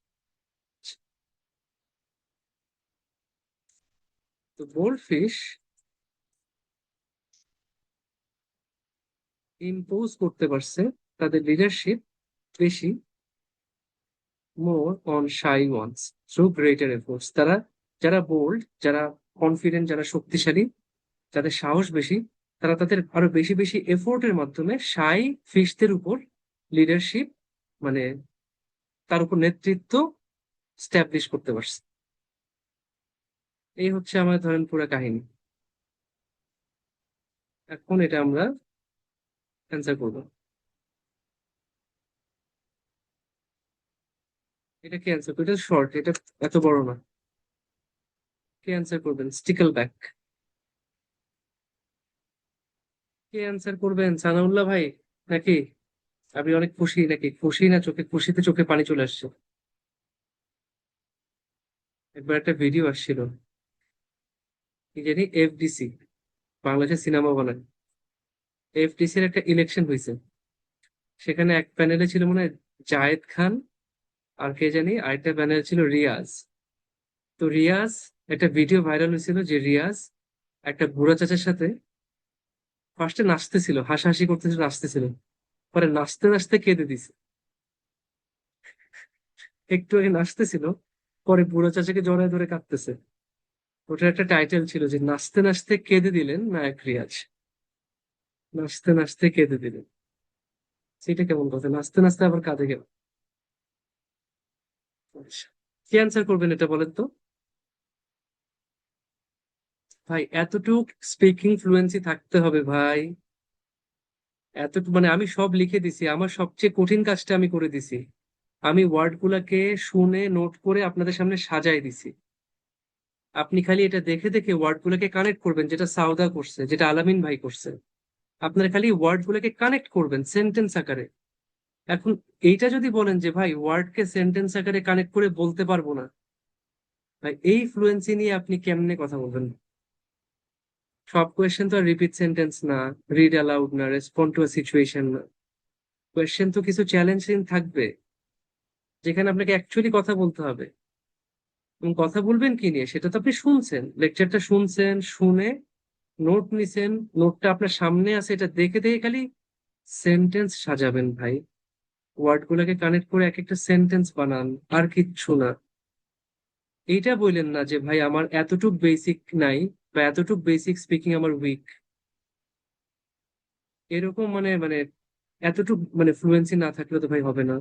তো গোল্ড ফিশ ইম্পোজ করতে পারছে তাদের লিডারশিপ বেশি more on shy once through greater efforts, তারা যারা বোল্ড, যারা কনফিডেন্ট, যারা শক্তিশালী, যাদের সাহস বেশি, তারা তাদের আরো বেশি বেশি এফোর্টের মাধ্যমে শাই ফিশদের উপর লিডারশিপ, মানে তার উপর নেতৃত্ব স্ট্যাবলিশ করতে পারছে। এই হচ্ছে আমার ধরেন পুরো কাহিনী। এখন এটা আমরা অ্যান্সার করবো। এটা কি অ্যান্সার, এটা শর্ট, এটা এত বড় না। কে অ্যান্সার করবেন? স্টিকল ব্যাক। কে অ্যান্সার করবেন? সানাউল্লাহ ভাই নাকি? আপনি অনেক খুশি নাকি? খুশি না চোখে, খুশিতে চোখে পানি চলে আসছে। একবার একটা ভিডিও আসছিল, কি জানি, এফডিসি, বাংলাদেশের সিনেমা বানায়, এফডিসি এর একটা ইলেকশন হয়েছে। সেখানে এক প্যানেলে ছিল মনে হয় জায়েদ খান, আর কে জানি, আরেকটা প্যানেল ছিল রিয়াজ। তো রিয়াজ, একটা ভিডিও ভাইরাল হয়েছিল যে রিয়াজ একটা বুড়া চাচার সাথে ফার্স্টে নাচতেছিল, হাসাহাসি করতেছিল, নাচতেছিল, পরে নাচতে নাচতে কেঁদে দিছে। একটু আগে নাচতেছিল, পরে বুড়ো চাচাকে জড়ায় ধরে কাঁদতেছে। ওটার একটা টাইটেল ছিল যে নাচতে নাচতে কেঁদে দিলেন নায়ক রিয়াজ, নাচতে নাচতে কেঁদে দিলেন। সেটা কেমন কথা, নাচতে নাচতে আবার কাঁদে গেল? আচ্ছা, কি অ্যান্সার করবেন এটা বলেন তো? ভাই এতটুক স্পিকিং ফ্লুয়েন্সি থাকতে হবে ভাই, এতটুকু, মানে আমি সব লিখে দিছি, আমার সবচেয়ে কঠিন কাজটা আমি করে দিছি। আমি ওয়ার্ড গুলাকে শুনে নোট করে আপনাদের সামনে সাজাই দিছি। আপনি খালি এটা দেখে দেখে ওয়ার্ড গুলাকে কানেক্ট করবেন, যেটা সাউদা করছে, যেটা আলামিন ভাই করছে। আপনারা খালি ওয়ার্ড গুলাকে কানেক্ট করবেন সেন্টেন্স আকারে। এখন এইটা যদি বলেন যে ভাই ওয়ার্ডকে সেন্টেন্স আকারে কানেক্ট করে বলতে পারবো না, ভাই এই ফ্লুয়েন্সি নিয়ে আপনি কেমনে কথা বলবেন? সব কোয়েশ্চেন তো আর রিপিট সেন্টেন্স না, রিড অ্যালাউড না, রেসপন্ড টু আ সিচুয়েশন না। কোয়েশ্চেন তো কিছু চ্যালেঞ্জিং থাকবে, যেখানে আপনাকে অ্যাকচুয়ালি কথা বলতে হবে। এবং কথা বলবেন কি নিয়ে সেটা তো আপনি শুনছেন, লেকচারটা শুনছেন, শুনে নোট নিছেন, নোটটা আপনার সামনে আছে, এটা দেখে দেখে খালি সেন্টেন্স সাজাবেন ভাই। ওয়ার্ড গুলোকে কানেক্ট করে এক একটা সেন্টেন্স বানান, আর কিচ্ছু না। এইটা বললেন না যে ভাই আমার এতটুক বেসিক নাই, বা এতটুক বেসিক স্পিকিং আমার উইক, এরকম মানে মানে এতটুক মানে ফ্লুয়েন্সি না থাকলে তো ভাই হবে না।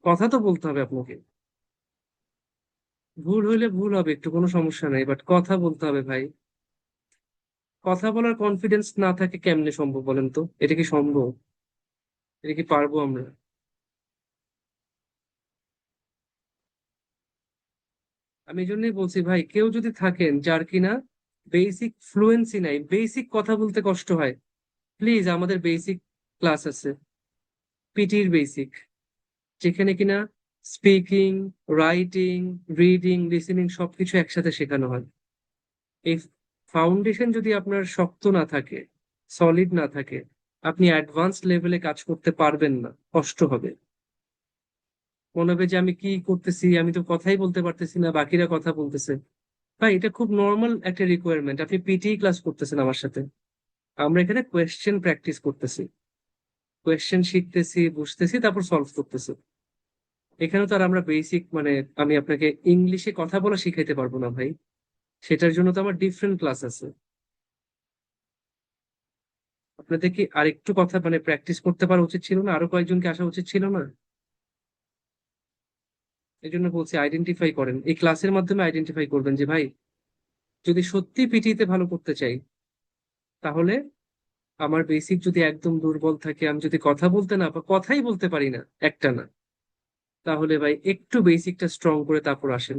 কথা তো বলতে হবে আপনাকে, ভুল হইলে ভুল হবে, একটু কোনো সমস্যা নাই, বাট কথা বলতে হবে ভাই। কথা বলার কনফিডেন্স না থাকে কেমনে সম্ভব বলেন তো? এটা কি সম্ভব? এটা কি পারবো আমরা? আমি এই জন্যই বলছি ভাই, কেউ যদি থাকেন যার কিনা বেসিক ফ্লুয়েন্সি নাই, বেসিক কথা বলতে কষ্ট হয়, প্লিজ আমাদের বেসিক ক্লাস আছে, পিটির বেসিক, যেখানে কিনা স্পিকিং, রাইটিং, রিডিং, লিসেনিং সবকিছু একসাথে শেখানো হয়। এই ফাউন্ডেশন যদি আপনার শক্ত না থাকে, সলিড না থাকে, আপনি অ্যাডভান্স লেভেলে কাজ করতে পারবেন না, কষ্ট হবে। মনে হবে যে আমি কি করতেছি, আমি তো কথাই বলতে পারতেছি না, বাকিরা কথা বলতেছে। ভাই এটা খুব নর্মাল একটা রিকোয়ারমেন্ট, আপনি পিটি ক্লাস করতেছেন আমার সাথে, আমরা এখানে কোয়েশ্চেন প্র্যাকটিস করতেছি। কোয়েশ্চেন শিখতেছি, বুঝতেছি, তারপর সলভ করতেছি। এখানে তো আর আমরা বেসিক মানে আমি আপনাকে ইংলিশে কথা বলা শিখাইতে পারবো না ভাই। সেটার জন্য তো আমার ডিফারেন্ট ক্লাস আছে। আপনাদের কি আরেকটু কথা মানে প্র্যাকটিস করতে পারা উচিত ছিল না? আরো কয়েকজনকে আসা উচিত ছিল না? এই জন্য বলছি আইডেন্টিফাই করেন, এই ক্লাসের মাধ্যমে আইডেন্টিফাই করবেন যে ভাই যদি সত্যি পিটিতে ভালো করতে চাই, তাহলে আমার বেসিক যদি একদম দুর্বল থাকে, আমি যদি কথা বলতে না বা কথাই বলতে পারি না একটা না, তাহলে ভাই একটু বেসিকটা স্ট্রং করে তারপর আসেন।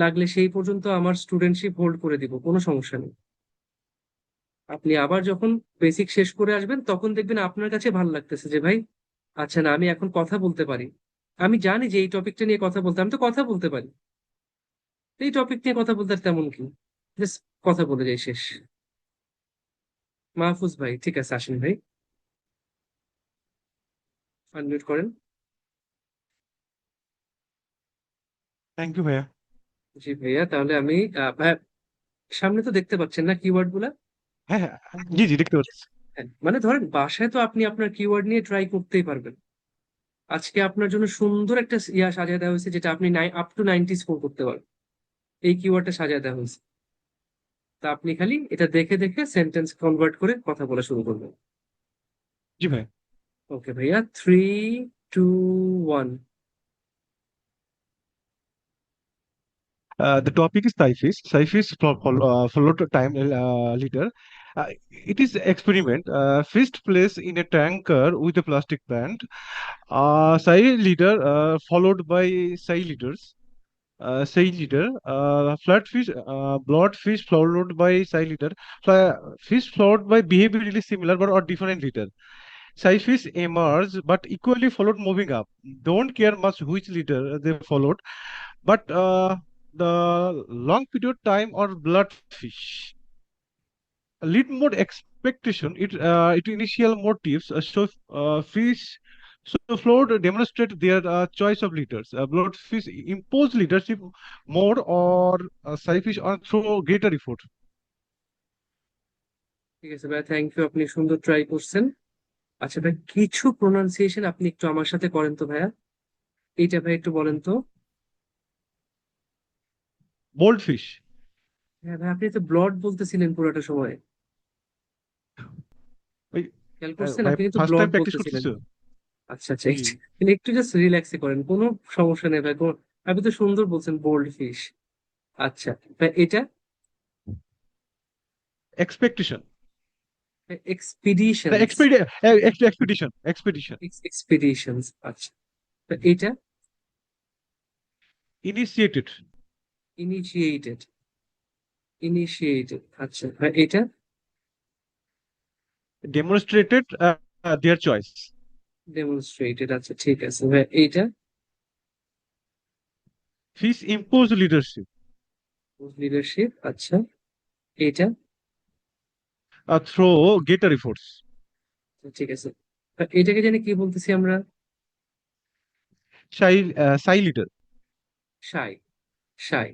লাগলে সেই পর্যন্ত আমার স্টুডেন্টশিপ হোল্ড করে দিব, কোনো সমস্যা নেই। আপনি আবার যখন বেসিক শেষ করে আসবেন তখন দেখবেন আপনার কাছে ভালো লাগতেছে যে ভাই আচ্ছা না আমি এখন কথা বলতে পারি, আমি জানি যে এই টপিকটা নিয়ে কথা বলতে, আমি তো কথা বলতে পারি, এই টপিক নিয়ে কথা বলতে আর তেমন কি, জাস্ট কথা বলে যাই শেষ। মাহফুজ ভাই ঠিক আছে, আসেন ভাই, আনমিউট করেন। থ্যাংক ইউ ভাইয়া। জি ভাইয়া, তাহলে আমি ভাইয়া সামনে তো দেখতে পাচ্ছেন না কিওয়ার্ড গুলা? হ্যাঁ হ্যাঁ, জি জি দেখতে পাচ্ছি। হ্যাঁ, মানে ধরেন বাসায় তো আপনি আপনার কিওয়ার্ড নিয়ে ট্রাই করতেই পারবেন। আজকে আপনার জন্য সুন্দর একটা সাজিয়ে দেওয়া হয়েছে যেটা আপনি আপ টু 90 স্কোর করতে পারবেন। এই কিওয়ার্ডটা সাজিয়ে দেওয়া হয়েছে, তা আপনি খালি এটা দেখে দেখে সেন্টেন্স কনভার্ট করে কথা বলা শুরু করবেন। জি ভাই। ওকে ভাইয়া, 3, 2, 1। The topic is Sci-Fish. Sci-Fish followed time leader. It is experiment. First place in a tanker with a plastic plant. Sci leader followed by Sci leaders. Sci leader. Flatfish, bloodfish followed by Sci leader. Fish followed by behaviorally similar but or different leader. Sci-fish emerged but equally followed moving up. Don't care much which leader they followed, but the long period time or bloodfish. Lead mode expectation, it initial motives, fish so flowed demonstrate their choice of leaders. Bloodfish impose leadership more or Sci-fish on through greater effort. ঠিক আছে ভাইয়া, thank you, আপনি সুন্দর try করছেন। আচ্ছা ভাই, কিছু pronunciation আপনি একটু আমার সাথে করেন তো ভাইয়া, এইটা ভাই একটু বলেন তো। Boldfish. হ্যাঁ ভাই, আপনি তো ব্লড বলতেছিলেন পুরোটা সময়, ওই খেয়াল করছেন ভাই আপনি কিন্তু ফার্স্ট ব্লড টাইম প্র্যাকটিস বলতেছিলেন। করতেছো? আচ্ছা আচ্ছা, জি। একটু জাস্ট রিল্যাক্সে করেন, কোনো সমস্যা নেই ভাই, আপনি তো সুন্দর বলছেন বোল্ড ফিশ। আচ্ছা ভাই, এটা Expectation. The এক্সপিডিশনস। expedition. এক্সপিডিশনস, আচ্ছা। তো এটা Initiated. ইনিশিয়েটেড। ইনিশিয়েটেড, আচ্ছা ভাই, এটা Demonstrated their choice. ডেমনস্ট্রেটেড, আচ্ছা ঠিক আছে ভাই, এইটা Fish imposed leadership লিডারশিপ, আচ্ছা। এটা through greater efforts. ঠিক আছে, এটাকে জানি কি বলতেছি আমরা? Shy leader. শাই। শাই,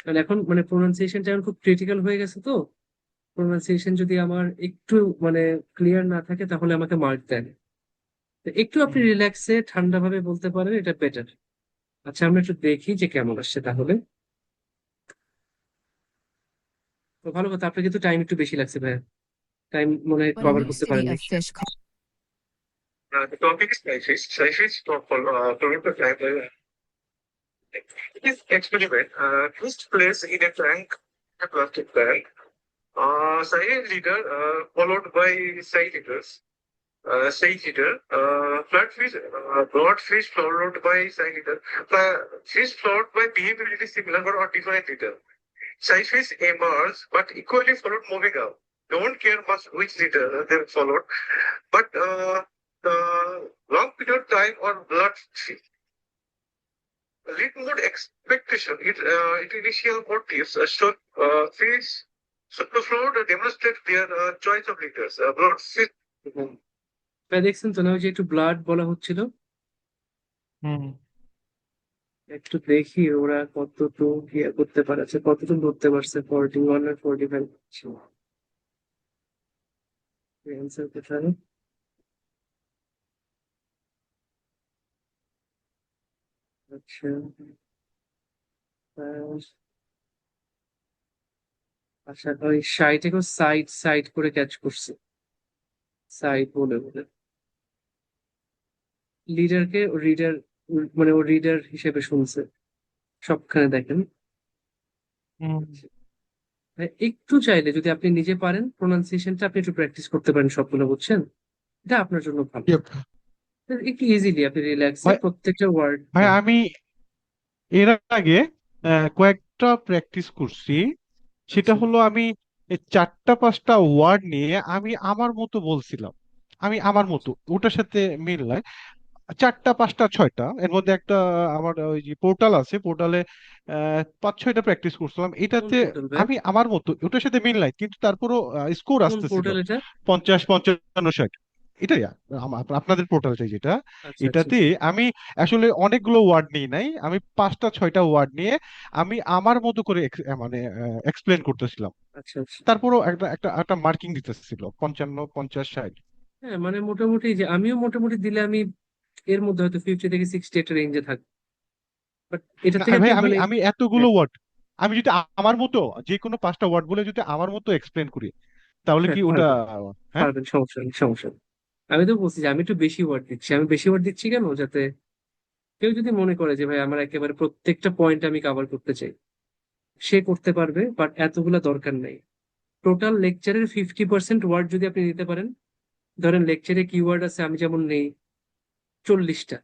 মানে এখন মানে প্রোনাউন্সিয়েশনটা এখন খুব ক্রিটিক্যাল হয়ে গেছে তো, প্রোনাউন্সিয়েশন যদি আমার একটু মানে ক্লিয়ার না থাকে তাহলে আমাকে মার্ক দেন। তো একটু আপনি হুম। রিল্যাক্সে ঠান্ডা ভাবে বলতে পারেন, এটা বেটার। আচ্ছা আমরা একটু দেখি যে কেমন আসছে তাহলে। তো ভালো কথা, আপনার কিন্তু টাইম একটু বেশি লাগছে ভাইয়া, টাইম মনে হয় What a কভার new করতে city পারেননি। of fish called The topic is scifish. Scifish following the time. It is experiment. First place in a tank, a plastic tank. Science leader followed by science leaders. Science leader. Flatfish, broadfish followed by science leader. Fish followed by behaviorally similar but or different leader. Scifish emerged but equally followed moving up. Don't care much which leader they followed, but the long period time or blood lead mode expectation, it initial motives should fish should the flow demonstrate their choice of leaders. Blood fish. দেখছেন তো না, ওই যে একটু blood বলা হচ্ছিল, হুম। একটু দেখি ওরা কতটুকু কি করতে পারছে, কতটুকু ধরতে পারছে, 41 আর 45। অ্যান্সার কোথায়? আচ্ছা, আহ, আচ্ছা ওই সাইটে সাইড সাইড করে ক্যাচ করছে, সাইড বলে বলে লিডারকে রিডার, মানে ও রিডার হিসেবে শুনছে সবখানে দেখেন। হুম। ভাই, একটু চাইলে যদি আপনি নিজে পারেন প্রোনাউন্সিয়েশনটা আপনি একটু প্র্যাকটিস করতে পারেন সবগুলো, বুঝছেন? এটা আপনার জন্য ভালো। Yep. একটু ইজিলি আপনি রিল্যাক্সে ভাই প্রত্যেকটা ওয়ার্ড। ভাই আমি এর আগে কয়েকটা প্র্যাকটিস করছি। সেটা আচ্ছা, হলো আমি এই 4টা 5টা ওয়ার্ড নিয়ে আমি আমার মতো বলছিলাম, আমি আমার মতো ওটার সাথে মিল নাই। 4টা 5টা 6টা এর মধ্যে একটা আমার ওই যে পোর্টাল আছে, পোর্টালে 5 6টা প্র্যাকটিস করছিলাম কোন এটাতে। পোর্টাল ভাই? আমি আমার মতো ওটার সাথে মিল নাই, কিন্তু তারপরও স্কোর কোন আসতেছিল পোর্টাল এটা? 50 55 60। এটাই আপনাদের পোর্টালটাই যেটা, আচ্ছা আচ্ছা এটাতে আমি আসলে অনেকগুলো ওয়ার্ড নিয়ে নাই, আমি 5টা 6টা ওয়ার্ড নিয়ে আমি আমার মতো করে মানে এক্সপ্লেন করতেছিলাম। আচ্ছা আচ্ছা। তারপরও একটা একটা একটা মার্কিং দিতেছিল 55 50 60। হ্যাঁ মানে মোটামুটি যে আমিও মোটামুটি দিলে আমি এর মধ্যে হয়তো 50 থেকে 60 একটা রেঞ্জে থাকবো, বাট এটা থেকে ভাই আপনি আমি মানে আমি এতগুলো হ্যাঁ ওয়ার্ড, আমি যদি আমার মতো যে কোনো 5টা ওয়ার্ড বলে যদি আমার মতো এক্সপ্লেন করি, তাহলে হ্যাঁ কি ওটা? পারবেন, হ্যাঁ। পারবেন, সমস্যা নেই সমস্যা নেই। আমি তো বলছি যে আমি একটু বেশি ওয়ার্ড দিচ্ছি, আমি বেশি ওয়ার্ড দিচ্ছি কেন, যাতে কেউ যদি মনে করে যে ভাই আমার একেবারে প্রত্যেকটা পয়েন্ট আমি কভার করতে চাই, সে করতে পারবে, বাট এতগুলা দরকার নেই। টোটাল লেকচারের 50% ওয়ার্ড যদি আপনি দিতে পারেন, ধরেন লেকচারে কিওয়ার্ড আছে আমি যেমন নেই 40টা,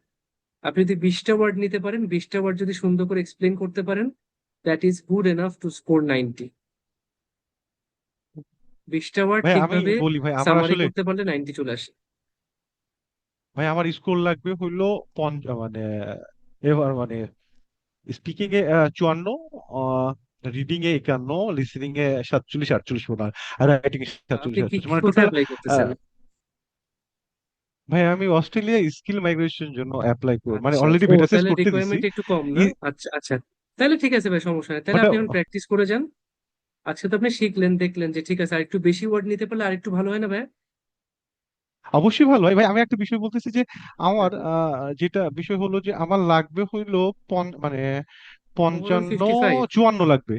আপনি যদি 20টা ওয়ার্ড নিতে পারেন, 20টা ওয়ার্ড যদি সুন্দর করে এক্সপ্লেন করতে পারেন, that is good enough to score 90। 20টা ওয়ার্ড ভাই আমি ঠিকভাবে বলি ভাই, আমার সামারি আসলে করতে পারলে 90 চলে আসে। ভাই আমার স্কোর লাগবে হইলো মানে এবার মানে speaking A 54, reading a 51, listening এ 47 48 মনে হয়, আর রাইটিং এ সাতচল্লিশ আপনি কি আটচল্লিশ কি মানে কোথায় টোটাল। অ্যাপ্লাই করতেছেন? ভাই আমি অস্ট্রেলিয়া স্কিল মাইগ্রেশন জন্য অ্যাপ্লাই করি, মানে আচ্ছা অলরেডি ও, বেটা টেস্ট তাহলে করতে দিছি। রিকোয়ারমেন্ট একটু কম না? আচ্ছা আচ্ছা, তাহলে ঠিক আছে ভাই, সমস্যা নেই, তাহলে বাট আপনি এখন প্র্যাকটিস করে যান। আজকে তো আপনি শিখলেন, দেখলেন যে ঠিক আছে আর একটু বেশি ওয়ার্ড নিতে পারলে আর একটু ভালো হয় না ভাই? অবশ্যই ভালো হয় ভাই। আমি একটা বিষয় বলতেছি যে আমার হ্যাঁ, যেটা বিষয় হলো যে আমার লাগবে হইলো মানে ওভারঅল 55 55। 54 লাগবে,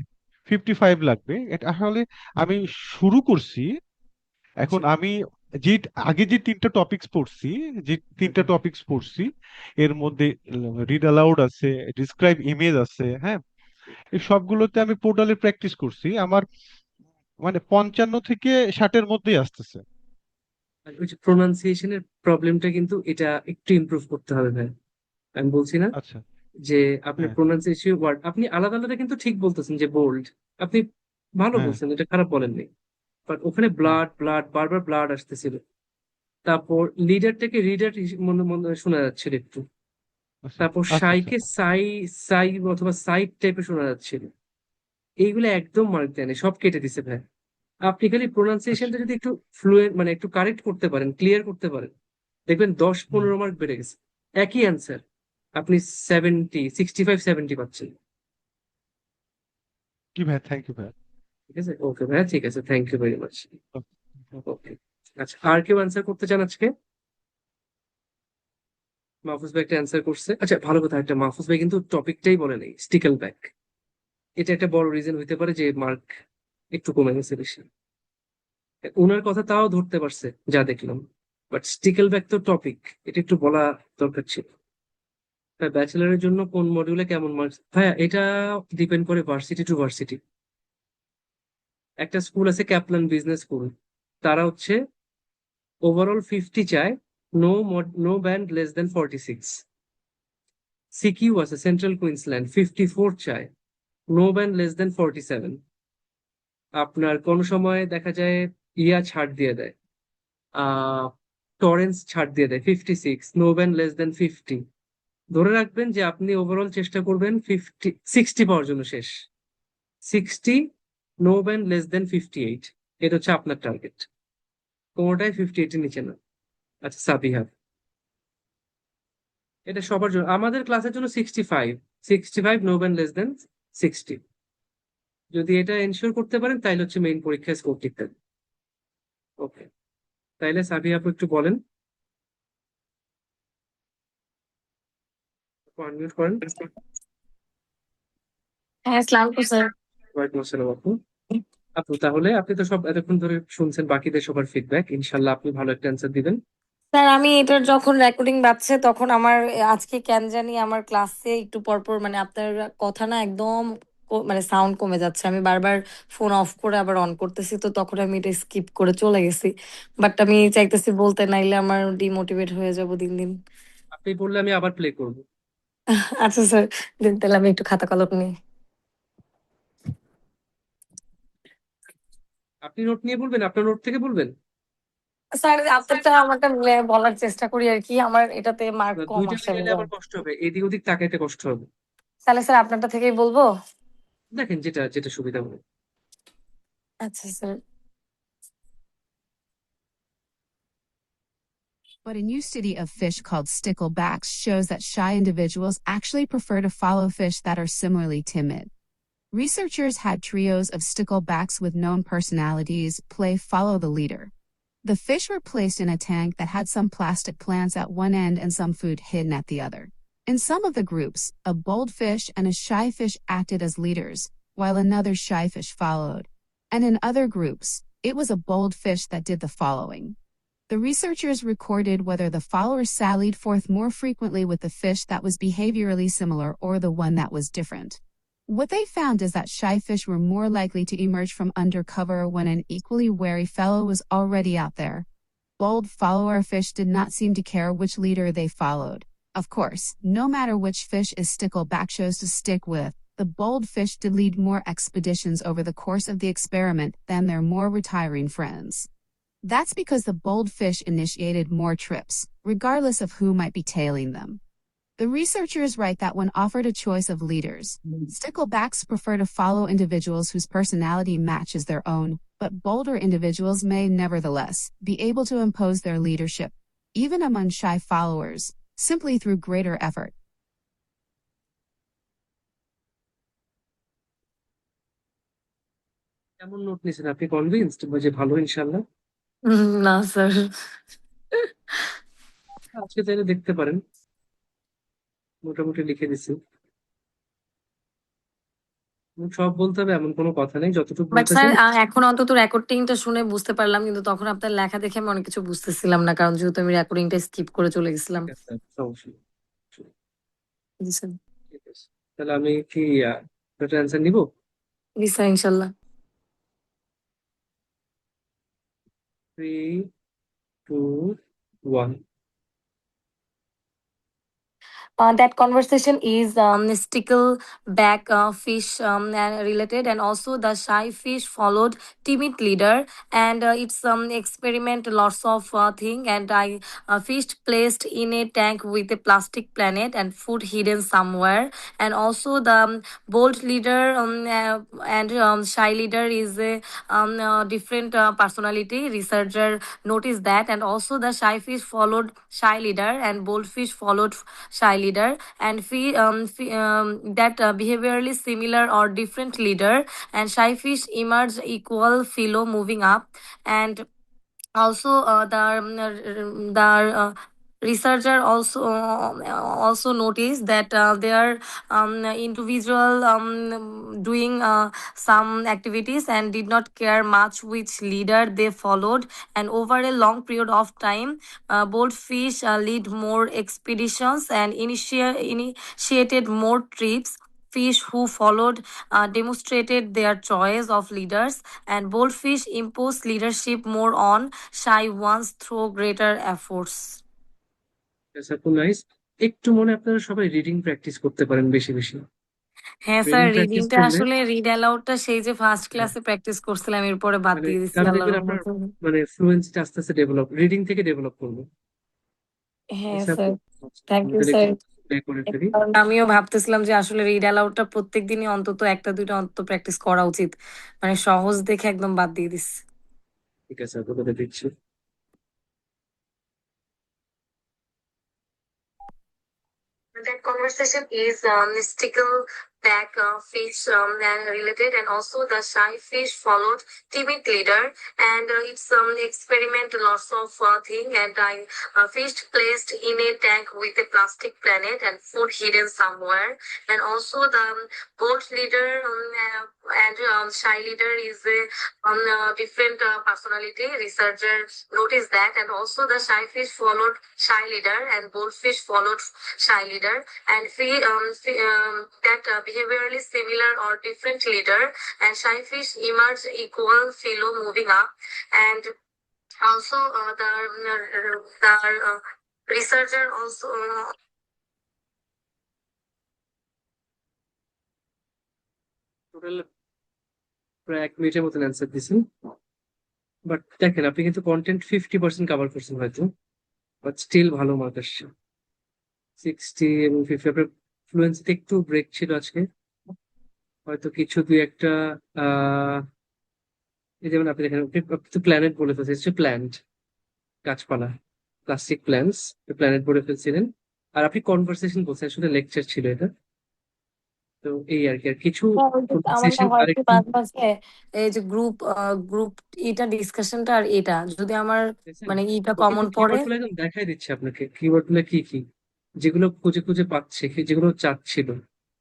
55 লাগবে। এটা আসলে আমি শুরু করছি। এখন আচ্ছা। আমি যে আগে যে 3টা টপিকস পড়ছি, যে হুম, 3টা টপিকস পড়ছি এর মধ্যে রিড অ্যালাউড আছে, ডিসক্রাইব ইমেজ আছে, হ্যাঁ। এই সবগুলোতে আমি পোর্টালে প্র্যাকটিস করছি, আমার মানে 55 থেকে 60-এর মধ্যেই আসতেছে। আর ওই যে প্রোনাউন্সিয়েশনের প্রবলেমটা কিন্তু এটা একটু ইমপ্রুভ করতে হবে ভাই। আমি বলছি না আচ্ছা। যে আপনার হ্যাঁ প্রোনাউন্সিয়েশন ওয়ার্ড আপনি আলাদা আলাদা কিন্তু ঠিক বলতেছেন, যে বোল্ড আপনি ভালো হ্যাঁ বলছেন, এটা খারাপ বলেননি, বাট ওখানে হ্যাঁ। ব্লাড ব্লাড বারবার ব্লাড আসতেছিল। তারপর লিডারটাকে রিডার মনে মনে শোনা যাচ্ছিল একটু। আচ্ছা তারপর আচ্ছা আচ্ছা। সাইকে সাই, সাই অথবা সাইড টাইপের শোনা যাচ্ছিল। এইগুলো একদম মার্ক দেয়নি, সব কেটে দিছে ভাই। আপনি খালি আচ্ছা। প্রোনাউন্সিয়েশনটা যদি একটু ফ্লুয়েন্ট মানে একটু কারেক্ট করতে পারেন, ক্লিয়ার করতে পারেন, দেখবেন দশ হুম। পনেরো মার্ক বেড়ে গেছে। একই অ্যান্সার আপনি 65 70 পাচ্ছেন। কি ভাই, থ্যাংক ইউ ভাই। ঠিক আছে, ওকে ভাইয়া, ঠিক আছে, thank you very much. Okay. Okay. আচ্ছা, আর কেউ অ্যান্সার করতে চান আজকে? মাহফুজ ভাই একটা অ্যান্সার করছে, আচ্ছা ভালো কথা, একটা মাহফুজ ভাই কিন্তু টপিকটাই বলে নেই, স্টিকেল ব্যাক। এটা একটা বড় রিজন হইতে পারে যে মার্ক একটু কমে গেছে বেশি। ওনার কথা তাও ধরতে পারছে যা দেখলাম, বাট স্টিকেল ব্যাক তো টপিক, এটা একটু বলা দরকার ছিল। ব্যাচেলারের জন্য কোন মডিউলে কেমন মার্কস ভাইয়া, এটা ডিপেন্ড করে ভার্সিটি টু ভার্সিটি। একটা স্কুল আছে ক্যাপলান বিজনেস স্কুল, তারা হচ্ছে ওভারঅল 50 চায়, no no band less than 46। CQ আছে সেন্ট্রাল কুইন্সল্যান্ড, 54 চায়, নো ব্যান্ড লেস দেন 47। আপনার কোন সময় দেখা যায় ইয়া ছাড় দিয়ে দেয়, আহ টরেন্স ছাড় দিয়ে দেয় 56, নো ব্যান্ড লেস দেন 50। ধরে রাখবেন যে আপনি ওভারঅল চেষ্টা করবেন 60 পাওয়ার জন্য, শেষ 60, নো ব্যান্ড লেস দেন 58। এটা হচ্ছে আপনার টার্গেট, কোনোটাই 58 এর নিচে না। আচ্ছা সাবিহা, এটা সবার জন্য, আমাদের ক্লাসের জন্য 65, 65 নো ব্যান্ড লেস দেন 60। যদি এটা এনশিওর করতে পারেন তাহলে হচ্ছে মেইন পরীক্ষায় স্কোর ঠিক থাকবে। ওকে। তাইলে সাবিয়া আপু একটু বলেন, আনমিউট করেন। হ্যাঁ, আসসালামু আলাইকুম স্যার। ওয়ালাইকুম আসসালাম আপু। আপু তাহলে আপনি তো সব এতক্ষণ ধরে শুনছেন বাকিদের সবার ফিডব্যাক, ইনশাল্লাহ আপনি ভালো একটা অ্যান্সার দিবেন। স্যার আমি এটার যখন রেকর্ডিং বাজছে তখন আমার আজকে কেন জানি আমার ক্লাসে একটু পরপর মানে আপনার কথা না একদম মানে সাউন্ড কমে যাচ্ছে। আমি বারবার ফোন অফ করে আবার অন করতেছি, তো তখন আমি এটা স্কিপ করে চলে গেছি। বাট আমি চাইতেছি বলতে, নাইলে আমার ডিমোটিভেট হয়ে যাব দিন দিন। আপনি বললে আমি আবার প্লে করবো। আচ্ছা স্যার, দিন তাহলে আমি একটু খাতা কলম নিই। আপনি নোট নিয়ে বলবেন, আপনার নোট থেকে বলবেন। স্যার আপনারটা আমারটা মিলে বলার চেষ্টা করি আর কি, আমার এটাতে মার্ক কম দুইটা আসে আমি মিলাইলে জানি। আবার কষ্ট হবে, এদিক ওদিক তাকাইতে কষ্ট হবে। তাহলে স্যার আপনারটা থেকেই বলবো। দেখেন যেটা যেটা সুবিধা হবে। আচ্ছা sir. But a new study of fish called sticklebacks shows that shy individuals actually prefer to follow fish that are similarly timid. Researchers had trios of sticklebacks with known personalities play follow the leader. The fish were placed in a tank that had some plastic plants at one end and some food hidden at the other. In some of the groups, a bold fish and a shy fish acted as leaders, while another shy fish followed. And in other groups, it was a bold fish that did the following. The researchers recorded whether the followers sallied forth more frequently with the fish that was behaviorally similar or the one that was different. What they found is that shy fish were more likely to emerge from under cover when an equally wary fellow was already out there. Bold follower fish did not seem to care which leader they followed. Of course, no matter which fish is Stickleback chose to stick with, the bold fish did lead more expeditions over the course of the experiment than their more retiring friends. That's because the bold fish initiated more trips, regardless of who might be tailing them. The researchers write that when offered a choice of leaders, sticklebacks prefer to follow individuals whose personality matches their own, but bolder individuals may nevertheless be able to impose their leadership, even among shy followers, simply through greater effort. কেমন note নিয়েছেন আপনি? Convinced যে ভালো ইনশাল্লাহ? না sir. আজকে চাইলে দেখতে পারেন, মোটামুটি লিখে দিছি। সব বলতে হবে এমন কোনো কথা নেই, যতটুকু বাট বলতে স্যার চান। এখন অন্তত রেকর্ডিংটা শুনে বুঝতে পারলাম, কিন্তু তখন আপনার লেখা দেখে আমি অনেক কিছু বুঝতেছিলাম না, কারণ যেহেতু আমি রেকর্ডিংটা স্কিপ করে চলে গেছিলাম। ঠিক আছে, সমস্যা নেই। জি স্যার। ঠিক আছে, তাহলে আমি কি একটা অ্যান্সার নিব? জি স্যার, ইনশাল্লাহ। 3, 2, 1। That conversation is stickleback fish related, and also the shy fish followed timid leader, and it's experiment lots of thing. And I fish placed in a tank with a plastic planet and food hidden somewhere, and also the bold leader and shy leader is a different personality. Researcher noticed that, and also the shy fish followed shy leader and bold fish followed shy leader, and that behaviorally similar or different leader, and shy fish emerge equal philo moving up. And also the researcher also noticed that there are individual doing some activities and did not care much which leader they followed, and over a long period of time bold fish lead more expeditions and initiated more trips. Fish who followed demonstrated their choice of leaders, and bold fish impose leadership more on shy ones through greater efforts. Nice. একটু মনে আপনারা সবাই reading practice করতে পারেন বেশি বেশি। হ্যাঁ sir, reading practice রিডিংটা করলে আসলে রিড অ্যালাউডটা সেই যে ফার্স্ট হ্যাঁ, ক্লাসে প্র্যাকটিস করছিলাম, এরপরে বাদ মানে দিয়ে দিছি তাহলে আল্লাহর দেখবেন আপনার রহমতে। মানে ফ্লুয়েন্সিটা আস্তে আস্তে ডেভেলপ, রিডিং থেকে ডেভেলপ করবে। হ্যাঁ আচ্ছা আপু, স্যার, থ্যাংক আমি ইউ তাহলে একটু স্যার। প্লে করে ফেলি। কারণ আমিও ভাবতেছিলাম যে আসলে রিড অ্যালাউডটা প্রত্যেক দিনই অন্তত একটা দুইটা অন্তত প্র্যাকটিস করা উচিত, মানে সহজ দেখে একদম বাদ দিয়ে দিচ্ছি। ঠিক আছে আপু, তাহলে দিচ্ছি। That conversation is back fish and related, and also the shy fish followed timid leader, and it's experiment lots of thing, and I fish placed in a tank with a plastic planet and food hidden somewhere, and also the bold leader and shy leader is a different personality. Researcher noticed that, and also the shy fish followed shy leader and bold fish followed shy leader, and that behaviorally similar or different leader and shy fish emerge equal philo moving up, and also the researcher also total প্রায় 1 মিনিটের মতন answer দিয়েছেন, but দেখেন আপনি কিন্তু content 50% cover করছেন হয়তো, but still ভালো মার্ক আসছে 60 এবং 50। আপনার ফ্লুয়েন্সিতে একটু ব্রেক ছিল আজকে, হয়তো কিছু দুই একটা এই যেমন আপনি দেখেন আপনি তো প্ল্যানেট বলে ফেলছেন, প্ল্যান্ট গাছপালা, প্লাস্টিক প্ল্যান্টস, প্ল্যানেট বলে ফেলছিলেন। আর আপনি কনভারসেশন বলছেন, আসলে লেকচার ছিল এটা। তো এই আর কি, আর কিছু আমার না কনভারসেশন হয় কি আরেকটু মাঝে মাঝে এই যে গ্রুপ এটা ডিসকাশনটা আর এটা যদি আমার বুঝেছেন? মানে এটা ওকে কমন তো পড়ে। কিওয়ার্ড গুলো একদম দেখাই দিচ্ছে আপনাকে, কিওয়ার্ড গুলো কি কি, যেগুলো খুঁজে খুঁজে পাচ্ছে, যেগুলো চাচ্ছিল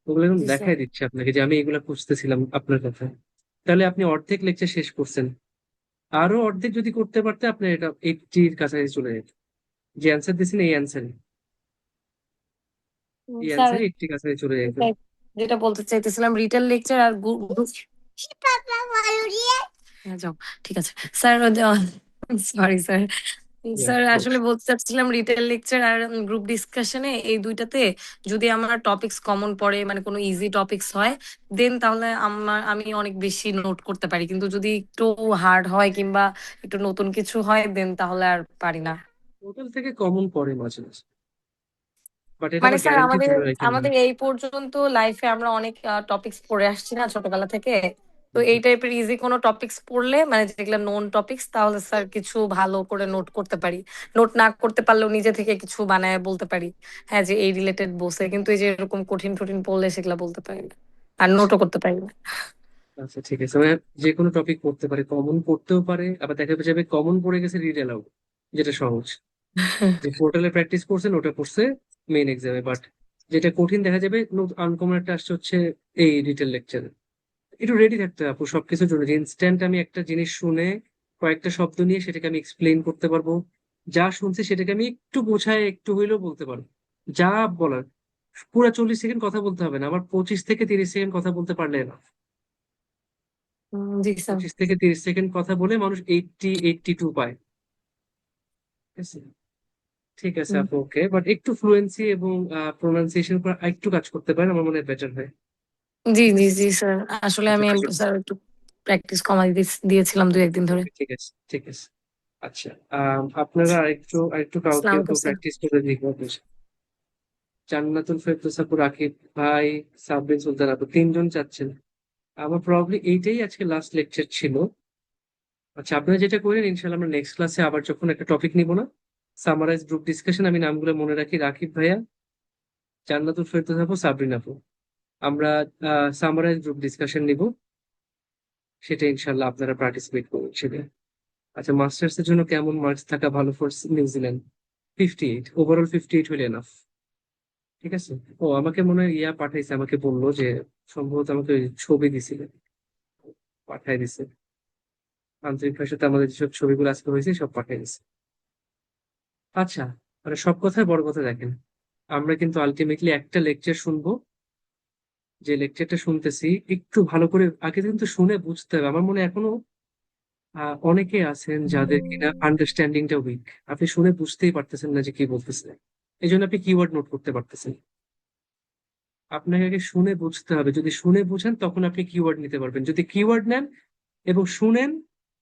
ওগুলো একদম জি স্যার। দেখাই দিচ্ছে আপনাকে যে আমি এগুলো খুঁজতেছিলাম আপনার কথা। তাহলে আপনি অর্ধেক লেকচার শেষ করছেন, আরো অর্ধেক যদি করতে পারতে আপনার এটা 80-র কাছাকাছি চলে যেত। যে অ্যান্সার দিয়েছেন এই অ্যান্সারে, এই স্যার অ্যান্সারে 80 কাছাকাছি চলে যেত। যেটা বলতে চাইতেছিলাম রিটেল লেকচার আর হ্যাঁ যাও, ঠিক আছে স্যার। Sorry sir. স্যার আসলে বলতে চাচ্ছিলাম রিটেল লেকচার আর গ্রুপ ডিসকাশনে এই দুইটাতে যদি আমার টপিকস কমন পড়ে, মানে কোনো ইজি টপিকস হয়, দেন তাহলে আমি অনেক বেশি নোট করতে পারি, কিন্তু যদি একটু হার্ড হয় কিংবা একটু নতুন কিছু হয় দেন তাহলে আর পারি না। টোটাল থেকে কমন পড়ে মাঝে মাঝে, বাট এটা মানে আবার স্যার গ্যারান্টি আমাদের ধরে রাখেন না। আমাদের এই পর্যন্ত লাইফে আমরা অনেক টপিকস পড়ে আসছি না ছোটবেলা থেকে, তো হুম, এই টাইপের ইজি কোনো টপিকস পড়লে মানে যেগুলো নোন টপিকস তাহলে স্যার কিছু ভালো করে নোট করতে পারি। নোট না করতে পারলেও নিজে থেকে কিছু বানায় বলতে পারি, হ্যাঁ যে এই রিলেটেড বসে, কিন্তু এই যে এরকম কঠিন কঠিন পড়লে সেগুলো বলতে পারি না আর নোটও করতে পারি না। আচ্ছা ঠিক আছে, মানে যে কোনো টপিক পড়তে পারে, কমন পড়তেও পারে, আবার দেখা যাবে কমন পড়ে গেছে রিড অ্যালাউড, যেটা সহজ, যে পোর্টালে প্র্যাকটিস করছেন ওটা পড়ছে মেইন এক্সামে, বাট যেটা কঠিন দেখা যাবে আনকমন একটা আসছে হচ্ছে এই রিটেল লেকচারে। একটু রেডি থাকতে হবে আপু সবকিছুর জন্য, যে ইনস্ট্যান্ট আমি একটা জিনিস শুনে কয়েকটা শব্দ নিয়ে সেটাকে আমি এক্সপ্লেন করতে পারবো, যা শুনছি সেটাকে আমি একটু বোঝায় একটু হইলেও বলতে পারবো, যা বলার। পুরো 40 সেকেন্ড কথা বলতে হবে না, আমার 25 থেকে 30 সেকেন্ড কথা বলতে পারলে না। জি স্যার। 25 থেকে 30 সেকেন্ড কথা বলে মানুষ 82 পায়। ঠিক আছে, ঠিক আছে আপু, ওকে, বাট একটু ফ্লুয়েন্সি এবং প্রোনাউন্সিয়েশন করে একটু কাজ করতে পারেন, আমার মনে হয় বেটার হয়। জি ঠিক জি আছে, জি স্যার। আসলে আচ্ছা আমি ঠিক আছে, স্যার একটু প্র্যাকটিস কমাই দিয়েছিলাম 2-1 দিন ধরে। ওকে ঠিক আছে ঠিক আছে। আচ্ছা আপনারা আরেকটু আরেকটু কাউকে আসসালামু তো আলাইকুম স্যার। প্র্যাকটিস করে দিতে হবে। জান্নাতুল ফেরদৌস আপু, রাকিব ভাই, সাবরিন সুলতান আপু, তিনজন চাচ্ছেন। আমার প্রবাবলি এইটাই আজকে লাস্ট লেকচার ছিল। আচ্ছা আপনারা যেটা করেন ইনশাল্লাহ আমরা নেক্সট ক্লাসে আবার যখন একটা টপিক নিব না, সামারাইজ গ্রুপ ডিসকাশন, আমি নামগুলো মনে রাখি, রাকিব ভাইয়া, জান্নাতুল ফেরদৌস আপু, সাবরিন আপু, আমরা সামারাইজ গ্রুপ ডিসকাশন নিব, সেটা ইনশাল্লাহ আপনারা পার্টিসিপেট করুন সেটা। আচ্ছা মাস্টার্স এর জন্য কেমন মার্কস থাকা ভালো ফর নিউজিল্যান্ড? 58, ওভারঅল 58 হলে এনাফ। ঠিক আছে। ও আমাকে মনে হয় ইয়া পাঠাইছে, আমাকে বললো যে সম্ভবত আমাকে ওই ছবি দিছিল, পাঠাই দিছে, আন্তরিক ভাষাতে আমাদের যেসব ছবিগুলো আজকে হয়েছে সব পাঠাই দিছে। আচ্ছা, মানে সব কথায় বড় কথা দেখেন, আমরা কিন্তু আলটিমেটলি একটা লেকচার শুনবো, যে লেকচারটা শুনতেছি একটু ভালো করে আগে কিন্তু শুনে বুঝতে হবে। আমার মনে হয় এখনো অনেকে আছেন যাদের কিনা আন্ডারস্ট্যান্ডিংটা উইক, আপনি শুনে বুঝতেই পারতেছেন না যে কি বলতেছে, এই জন্য আপনি কিওয়ার্ড নোট করতে পারতেছেন। আপনাকে আগে শুনে বুঝতে হবে, যদি শুনে বুঝেন তখন আপনি কিওয়ার্ড নিতে পারবেন, যদি কিওয়ার্ড নেন এবং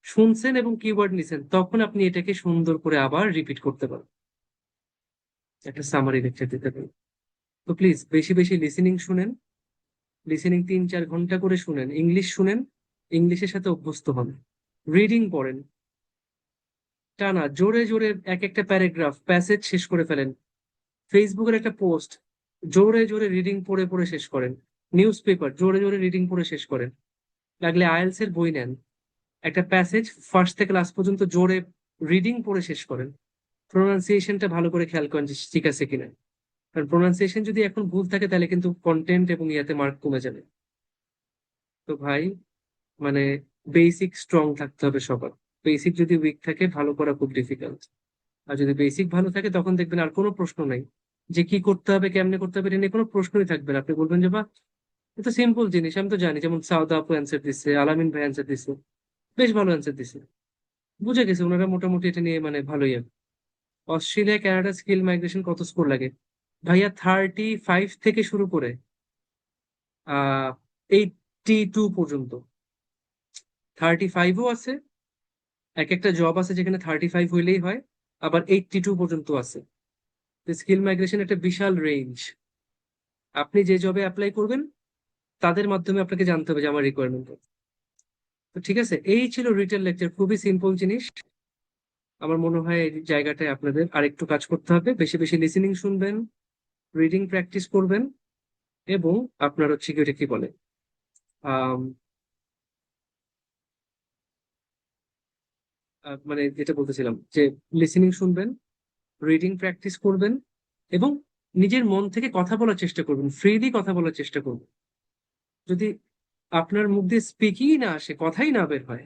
শুনছেন এবং কিওয়ার্ড নিছেন, তখন আপনি এটাকে সুন্দর করে আবার রিপিট করতে পারবেন, একটা সামারি লেকচার দিতে পারবেন। তো প্লিজ বেশি বেশি লিসেনিং শুনেন, লিসেনিং 3-4 ঘন্টা করে শুনেন, ইংলিশ শুনেন, ইংলিশের সাথে অভ্যস্ত হন, রিডিং পড়েন, টানা জোরে জোরে এক একটা প্যারাগ্রাফ প্যাসেজ শেষ করে ফেলেন, ফেসবুকের একটা পোস্ট জোরে জোরে রিডিং পড়ে পড়ে শেষ করেন, নিউজ পেপার জোরে জোরে রিডিং পড়ে শেষ করেন, লাগলে আইএলস এর বই নেন, একটা প্যাসেজ ফার্স্ট থেকে লাস্ট পর্যন্ত জোরে রিডিং পড়ে শেষ করেন, প্রোনাউন্সিয়েশনটা ভালো করে খেয়াল করেন যে ঠিক আছে কিনা, কারণ প্রোনাউন্সিয়েশন যদি এখন ভুল থাকে তাহলে কিন্তু কন্টেন্ট এবং ইয়াতে মার্ক কমে যাবে। তো ভাই মানে বেসিক স্ট্রং থাকতে হবে সবার। বেসিক যদি উইক থাকে ভালো করা খুব ডিফিকাল্ট। আর যদি বেসিক ভালো থাকে তখন দেখবেন আর কোনো প্রশ্ন নাই, যে কি করতে হবে কেমনে করতে হবে এটা নিয়ে কোনো প্রশ্নই থাকবে না। আপনি বলবেন যে বাহ এটা সিম্পল জিনিস, আমি তো জানি। যেমন সাউদা আপু অ্যান্সার দিচ্ছে, আলামিন ভাই অ্যান্সার দিচ্ছে, বেশ ভালো অ্যান্সার দিচ্ছে, বুঝে গেছে ওনারা মোটামুটি এটা নিয়ে মানে ভালোই হবে। অস্ট্রেলিয়া কানাডা স্কিল মাইগ্রেশন কত স্কোর লাগে? ভাইয়া 35 থেকে শুরু করে 82 পর্যন্ত। 35ও আছে, এক একটা জব আছে যেখানে 35 হইলেই হয়, আবার 82 পর্যন্ত আছে। স্কিল মাইগ্রেশন একটা বিশাল রেঞ্জ। আপনি যে জবে অ্যাপ্লাই করবেন তাদের মাধ্যমে আপনাকে জানতে হবে যে আমার রিকোয়ারমেন্ট। তো ঠিক আছে, এই ছিল রিটেল লেকচার, খুবই সিম্পল জিনিস। আমার মনে হয় এই জায়গাটায় আপনাদের আরেকটু কাজ করতে হবে, বেশি বেশি লিসেনিং শুনবেন, রিডিং প্র্যাকটিস করবেন, এবং আপনার হচ্ছে কি ওটা কি বলে আম, মানে যেটা বলতেছিলাম যে লিসেনিং শুনবেন, রিডিং প্র্যাকটিস করবেন, এবং নিজের মন থেকে কথা বলার চেষ্টা করবেন, ফ্রিলি কথা বলার চেষ্টা করবেন। যদি আপনার মুখ দিয়ে স্পিকিং না আসে, কথাই না বের হয়,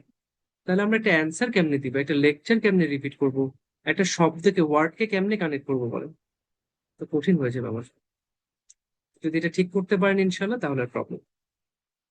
তাহলে আমরা একটা অ্যান্সার কেমনে দিব, একটা লেকচার কেমনে রিপিট করব, একটা শব্দকে ওয়ার্ডকে কেমনে কানেক্ট করবো বলেন? তো কঠিন হয়ে যাবে আমার। যদি এটা ঠিক করতে পারেন ইনশাল্লাহ তাহলে আর প্রবলেম